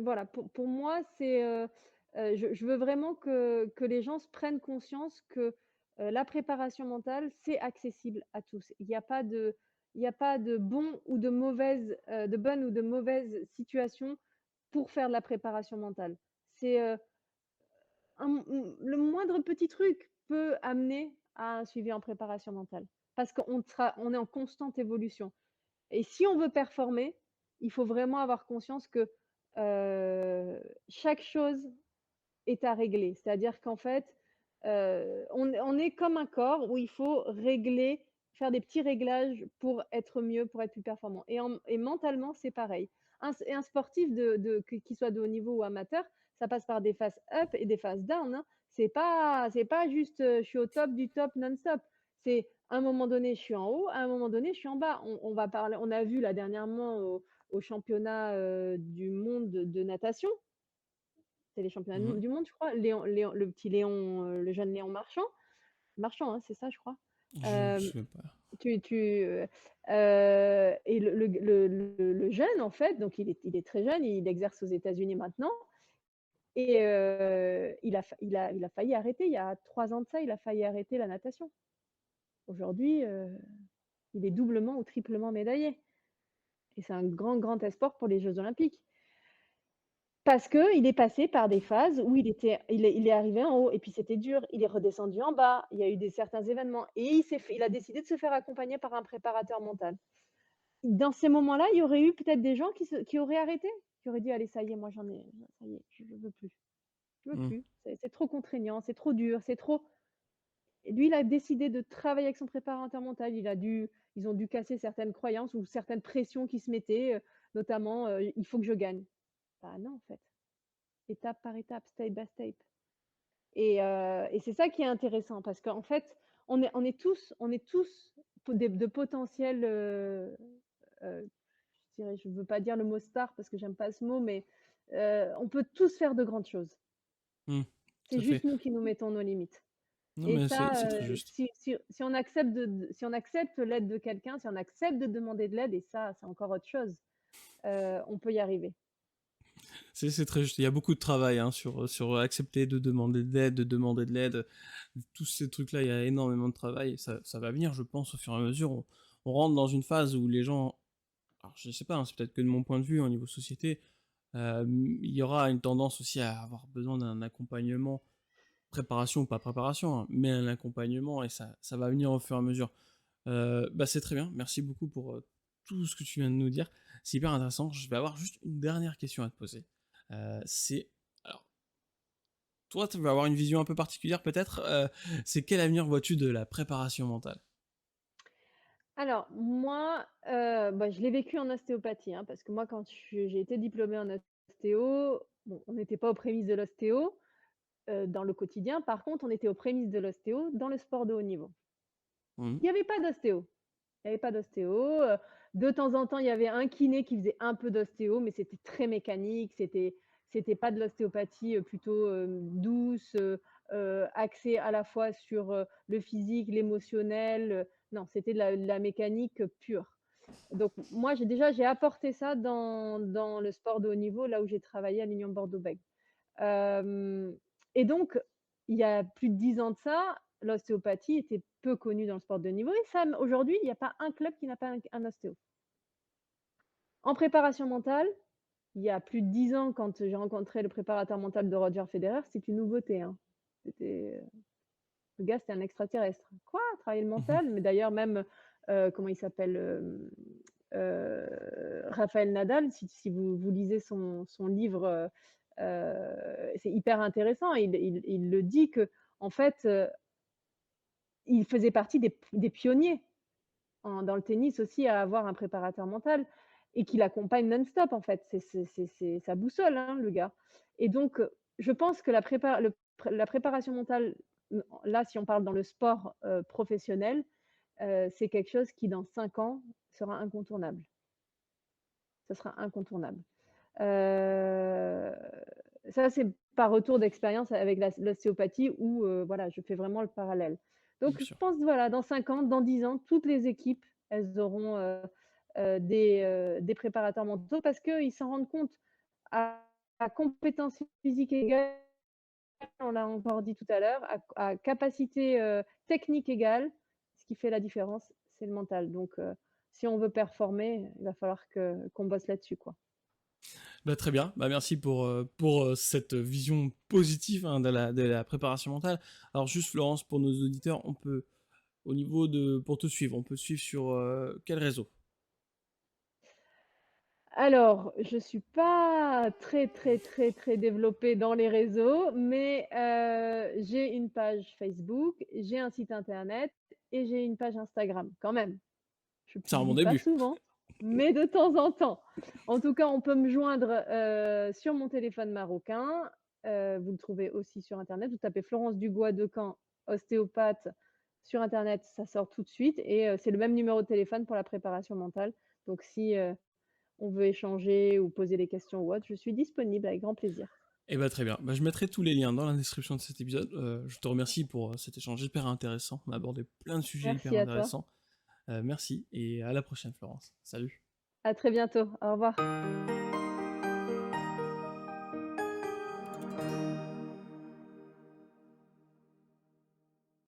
voilà, pour moi, je veux vraiment que les gens se prennent conscience que, la préparation mentale, c'est accessible à tous. Il y a pas de bon ou de mauvaise, de bonne ou de mauvaise situation pour faire de la préparation mentale. C'est, le moindre petit truc peut amener à un suivi en préparation mentale. Parce on est en constante évolution. Et si on veut performer, il faut vraiment avoir conscience que, chaque chose est à régler. C'est-à-dire qu'en fait, on est comme un corps où il faut régler, faire des petits réglages pour être mieux, pour être plus performant et mentalement, c'est pareil. Un sportif qu'il soit de haut niveau ou amateur, ça passe par des phases up et des phases down, hein. C'est pas juste, je suis au top du top non-stop. C'est à un moment donné, je suis en haut, à un moment donné, je suis en bas. On a vu là dernièrement au championnat, du monde de natation, c'est les championnats Mmh. du monde, je crois. Le petit Léon, le jeune Léon Marchand, hein, c'est ça, je crois. Je me Hem, souviens pas. et le jeune, en fait, donc il est très jeune, il exerce aux États-Unis maintenant et il a failli arrêter. Il y a 3 ans de ça, il a failli arrêter la natation. Aujourd'hui, il est doublement ou triplement médaillé et c'est un grand, grand espoir pour les Jeux olympiques. Parce qu'il est passé par des phases où il est arrivé en haut et puis c'était dur, il est redescendu en bas, il y a eu certains événements et il a décidé de se faire accompagner par un préparateur mental. Dans ces moments-là, il y aurait eu peut-être des gens qui auraient arrêté, qui auraient dit: «Allez, ça y est, moi ça y est, je veux plus, je veux Mmh. plus, c'est trop contraignant, c'est trop dur, c'est trop». Et lui, il a décidé de travailler avec son préparateur mental. Ils ont dû casser certaines croyances ou certaines pressions qui se mettaient, notamment, «Il faut que je gagne». Bah non, en fait, étape par étape, step by step. Et c'est ça qui est intéressant parce qu'en fait, on est tous de potentiels, je veux pas dire le mot star parce que j'aime pas ce mot, mais on peut tous faire de grandes choses. Mmh. Tout C'est à fait. juste nous qui nous mettons nos limites. Non, Et mais ça, c'est très juste. si on accepte si on accepte l'aide de quelqu'un, si on accepte de demander de l'aide et ça, c'est encore autre chose, on peut y arriver. C'est très juste. Il y a beaucoup de travail, hein, sur accepter de demander de l'aide, de demander de l'aide. Tous ces trucs-là, il y a énormément de travail et ça va venir, je pense, au fur et à mesure. On rentre dans une phase où les gens, alors je sais pas, hein, c'est peut-être que de mon point de vue, au niveau société, il y aura une tendance aussi à avoir besoin d'un accompagnement, préparation ou pas préparation, hein, mais un accompagnement et ça va venir au fur et à mesure. Bah, c'est très bien. Merci beaucoup pour tout ce que tu viens de nous dire. C'est hyper intéressant. Je vais avoir juste une dernière question à te poser. C'est, alors, toi, tu vas avoir une vision un peu particulière peut-être. C'est quel avenir vois-tu de la préparation mentale? Alors moi, bah, je l'ai vécu en ostéopathie, hein, parce que moi quand j'ai été diplômée en ostéo, bon, on n'était pas aux prémices de l'ostéo, dans le quotidien. Par contre, on était aux prémices de l'ostéo dans le sport de haut niveau. Mhm. Il n'y avait pas d'ostéo. Il y avait pas d'ostéo, de temps en temps, il y avait un kiné qui faisait un peu d'ostéo, mais c'était très mécanique, c'était pas de l'ostéopathie, plutôt, douce, axée à la fois sur, le physique, l'émotionnel, non, c'était de la mécanique, pure. Donc moi, j'ai apporté ça dans le sport de haut niveau, là où j'ai travaillé à l'Union Bordeaux-Bègles. Hem et donc, il y a plus de 10 ans de ça, l'ostéopathie était peu connue dans le sport de haut niveau et ça aujourd'hui, il y a pas un club qui n'a pas un ostéo. En préparation mentale, il y a plus de 10 ans, quand j'ai rencontré le préparateur mental de Roger Federer, c'était une nouveauté, hein. C'était, le gars, c'était un extraterrestre. «Quoi? Travailler le Mhm. mental?» Mais d'ailleurs même, comment il s'appelle? Raphaël Nadal, si vous lisez son livre, c'est hyper intéressant. Il le dit qu'en fait, il faisait partie des pionniers dans le tennis aussi à avoir un préparateur mental et qui l'accompagne non-stop en fait. C'est sa boussole, hein, le gars. Et donc, je pense que la préparation mentale, là, si on parle dans le sport, professionnel, c'est quelque chose qui dans 5 ans sera incontournable. Ça sera incontournable. Heu, Ça, c'est par retour d'expérience avec l'ostéopathie où, voilà, je fais vraiment le parallèle. Bien Donc je sûr. pense, voilà, dans 5 ans, dans 10 ans, toutes les équipes, elles auront, des préparateurs mentaux parce qu'ils s'en rendent compte. À compétences physiques égales, on l'a encore dit tout à l'heure, à capacité, technique égale, ce qui fait la différence, c'est le mental. Donc si on veut performer, il va falloir qu'on bosse là-dessus, quoi. Bah, très bien. Bah, merci pour cette vision positive, hein, de la préparation mentale. Alors juste Florence, pour nos auditeurs, on peut, au niveau de, pour te suivre, on peut te suivre sur quel réseau? Alors, je suis pas très, très, très, très développée dans les réseaux, mais j'ai une page Facebook, j'ai un site internet et j'ai une page Instagram quand même. Je C'est un bon publie pas début. souvent, mais de temps en temps. En tout cas, on peut me joindre, sur mon téléphone marocain, vous le trouvez aussi sur internet. Vous tapez Florence Dugois de Caen, ostéopathe sur internet, ça sort tout de suite et c'est le même numéro de téléphone pour la préparation mentale. Donc si, on veut échanger ou poser des questions ou autre, je suis disponible avec grand plaisir. Et bah très bien. Bah, je mettrai tous les liens dans la description de cet épisode. Je te remercie pour cet échange hyper intéressant. On a abordé plein de sujets hyper Merci à toi. intéressants. Merci et à la prochaine Florence. Salut. À très bientôt. Au revoir.